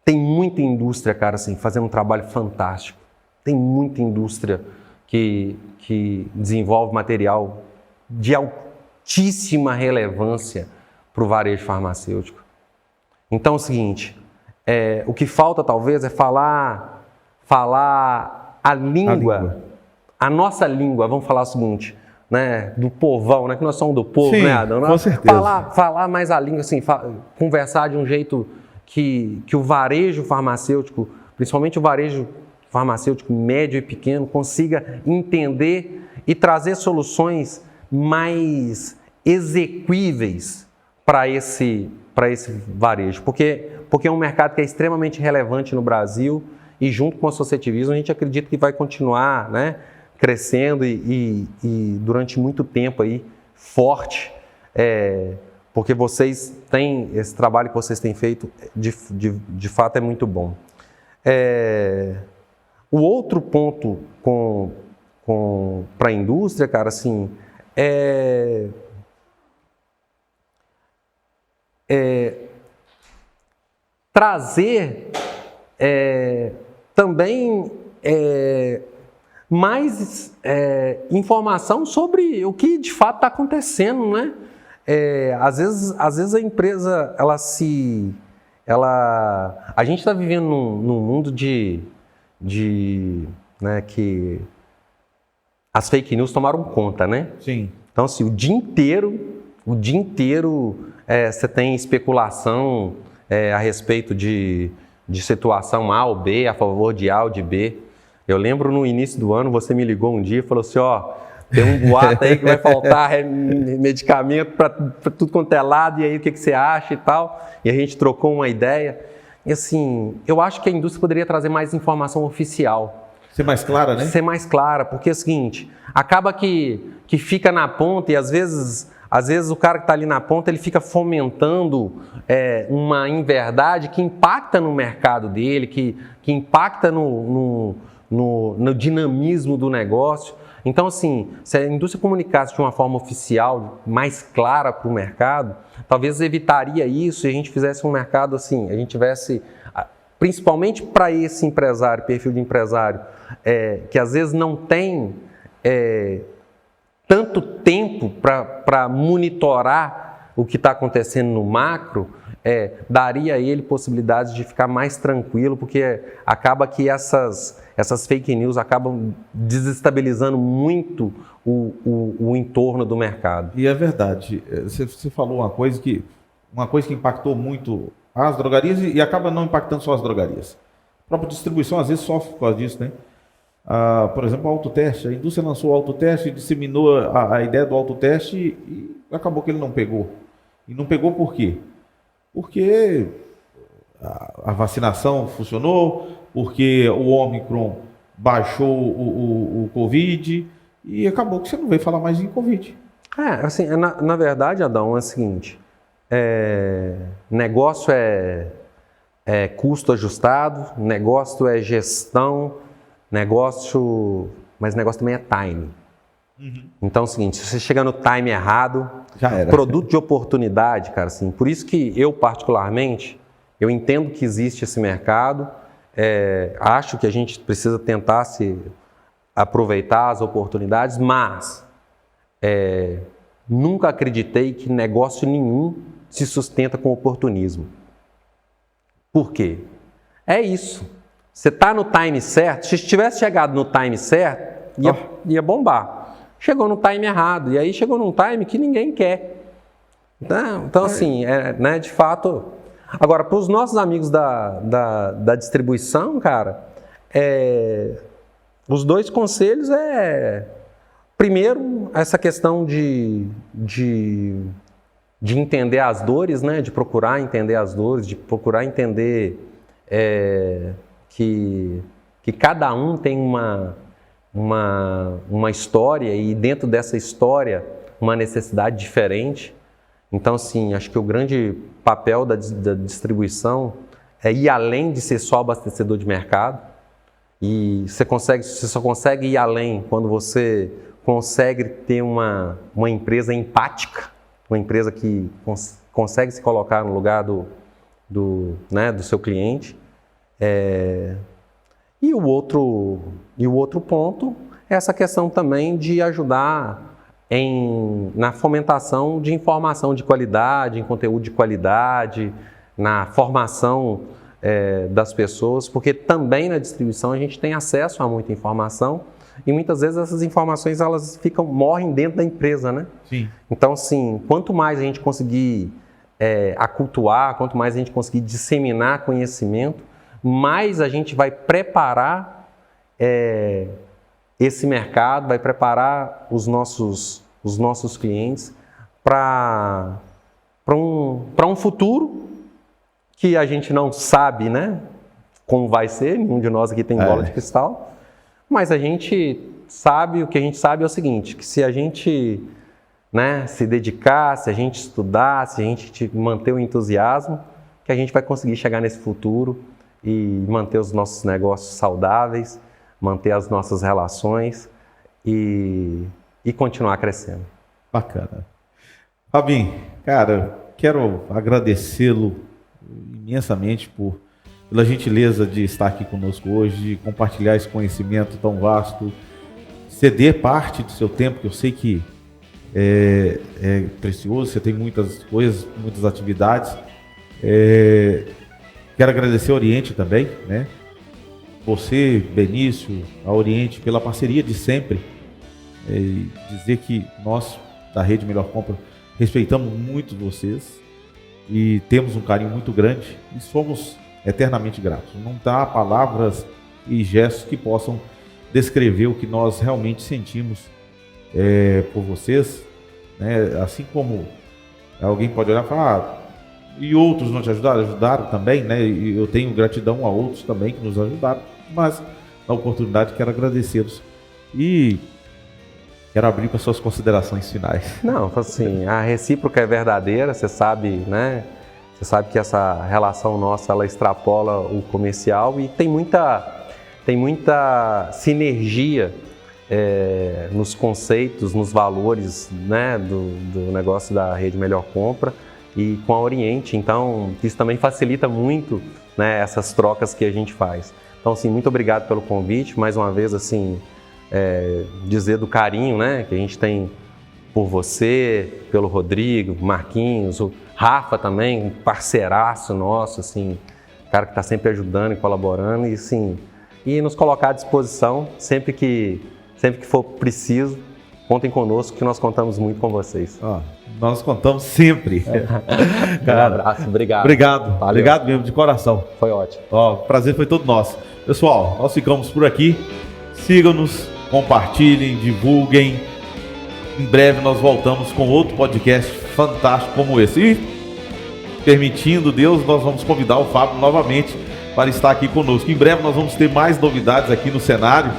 Tem muita indústria, cara, assim, fazendo um trabalho fantástico. Tem muita indústria que desenvolve material de altíssima relevância para o varejo farmacêutico. Então é o seguinte, o que falta talvez é falar a língua, a nossa língua. Vamos falar o seguinte, né, do povão, né, que nós somos do povo, sim, né, Adão? Com certeza. Falar mais a língua, assim, conversar de um jeito que o varejo farmacêutico, principalmente o varejo farmacêutico médio e pequeno, consiga entender e trazer soluções mais exequíveis para esse varejo, porque é um mercado que é extremamente relevante no Brasil e junto com o associativismo a gente acredita que vai continuar, né, crescendo e durante muito tempo aí forte, porque vocês têm, esse trabalho que vocês têm feito de fato é muito bom. O outro ponto para a indústria, cara, assim, trazer também mais informação sobre o que de fato está acontecendo, né? às vezes a empresa, a gente está vivendo num mundo né, que as fake news tomaram conta, né? Sim. Então, assim, o dia inteiro você tem especulação a respeito de situação A ou B, a favor de A ou de B. Eu lembro no início do ano, você me ligou um dia e falou assim, tem um boato aí que vai faltar medicamento para tudo quanto é lado, e aí o que você acha e tal. E a gente trocou uma ideia. E assim, eu acho que a indústria poderia trazer mais informação oficial. Ser mais clara, né? Ser mais clara, porque é o seguinte, acaba que fica na ponta e às vezes o cara que está ali na ponta, ele fica fomentando uma inverdade que impacta no mercado dele, que impacta no dinamismo do negócio. Então, assim, se a indústria comunicasse de uma forma oficial, mais clara para o mercado, talvez evitaria isso e a gente fizesse um mercado assim, a gente tivesse, principalmente para esse empresário, perfil de empresário, que às vezes não tem tanto tempo para monitorar o que está acontecendo no macro, daria a ele possibilidades de ficar mais tranquilo, porque acaba que essas fake news acabam desestabilizando muito o entorno do mercado. E é verdade. Você falou uma coisa que impactou muito as drogarias e acaba não impactando só as drogarias. A própria distribuição às vezes sofre por causa disso, né? Por exemplo, o autoteste. A indústria lançou o autoteste, disseminou a ideia do autoteste e acabou que ele não pegou. E não pegou por quê? Porque a vacinação funcionou, porque o Ômicron baixou o Covid e acabou que você não veio falar mais em Covid. Na verdade, Adão, é o seguinte, negócio é custo ajustado, negócio é gestão, mas negócio também é time. Uhum. Então é o seguinte, se você chega no time errado, já era. Produto de oportunidade, cara, assim, por isso que eu particularmente, eu entendo que existe esse mercado, acho que a gente precisa tentar se aproveitar as oportunidades, mas nunca acreditei que negócio nenhum se sustenta com oportunismo. Por quê? É isso. Você está no time certo, se tivesse chegado no time certo, ia bombar. Chegou no time errado, e aí chegou num time que ninguém quer. Então assim, né, de fato... Agora, para os nossos amigos da distribuição, cara, os dois conselhos primeiro, essa questão de entender as dores, né, de procurar entender as dores, de procurar entender que cada um tem uma história e dentro dessa história uma necessidade diferente. Então, assim, acho que o grande papel da distribuição é ir além de ser só abastecedor de mercado. E você só consegue ir além quando você consegue ter uma empresa empática, uma empresa que consegue se colocar no lugar do seu cliente. E o outro ponto é essa questão também de ajudar na fomentação de informação de qualidade, em conteúdo de qualidade, na formação das pessoas, porque também na distribuição a gente tem acesso a muita informação e muitas vezes essas informações elas morrem dentro da empresa, né? Sim. Então, assim, quanto mais a gente conseguir acultuar, quanto mais a gente conseguir disseminar conhecimento, mais a gente vai preparar esse mercado, vai preparar os nossos clientes para um futuro que a gente não sabe, né, como vai ser, nenhum de nós aqui tem bola de cristal, mas a gente sabe, o que a gente sabe é o seguinte, que se a gente, né, se dedicar, se a gente estudar, se a gente manter o entusiasmo, que a gente vai conseguir chegar nesse futuro e manter os nossos negócios saudáveis, manter as nossas relações e continuar crescendo. Bacana. Fabinho, cara, quero agradecê-lo imensamente pela gentileza de estar aqui conosco hoje, de compartilhar esse conhecimento tão vasto, ceder parte do seu tempo, que eu sei que é precioso, você tem muitas coisas, muitas atividades. Quero agradecer ao Oriente também, né? Você, Benício, a Oriente, pela parceria de sempre. Dizer que nós, da Rede Melhor Compra, respeitamos muito vocês e temos um carinho muito grande e somos eternamente gratos. Não há palavras e gestos que possam descrever o que nós realmente sentimos por vocês, né? Assim como alguém pode olhar e falar, e outros não te ajudaram? Ajudaram também, né? E eu tenho gratidão a outros também que nos ajudaram, mas na oportunidade quero agradecê-los e quero abrir para suas considerações finais. Não, assim, a recíproca é verdadeira, você sabe, né? Você sabe que essa relação nossa, ela extrapola o comercial e tem muita sinergia nos conceitos, nos valores, né, do negócio da Rede Melhor Compra e com a Oriente. Então, isso também facilita muito, né, essas trocas que a gente faz. Então, assim, muito obrigado pelo convite. Mais uma vez, assim, dizer do carinho, né, que a gente tem por você, pelo Rodrigo, Marquinhos, o Rafa também, um parceiraço nosso, assim, cara que está sempre ajudando e colaborando e, assim, e nos colocar à disposição sempre que for preciso. Contem conosco que nós contamos muito com vocês. Nós contamos sempre. Cara, um abraço, obrigado. Obrigado, obrigado mesmo, de coração. Foi ótimo. O prazer foi todo nosso. Pessoal, nós ficamos por aqui. Sigam-nos, compartilhem, divulguem. Em breve nós voltamos com outro podcast fantástico como esse. E, permitindo Deus, nós vamos convidar o Fábio novamente para estar aqui conosco. Em breve nós vamos ter mais novidades aqui no cenário.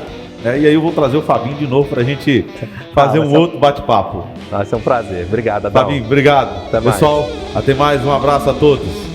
E aí eu vou trazer o Fabinho de novo para a gente fazer um outro bate-papo. Vai ser um prazer. Obrigado, Adão. Fabinho, obrigado. Até Pessoal, até mais. Um abraço a todos.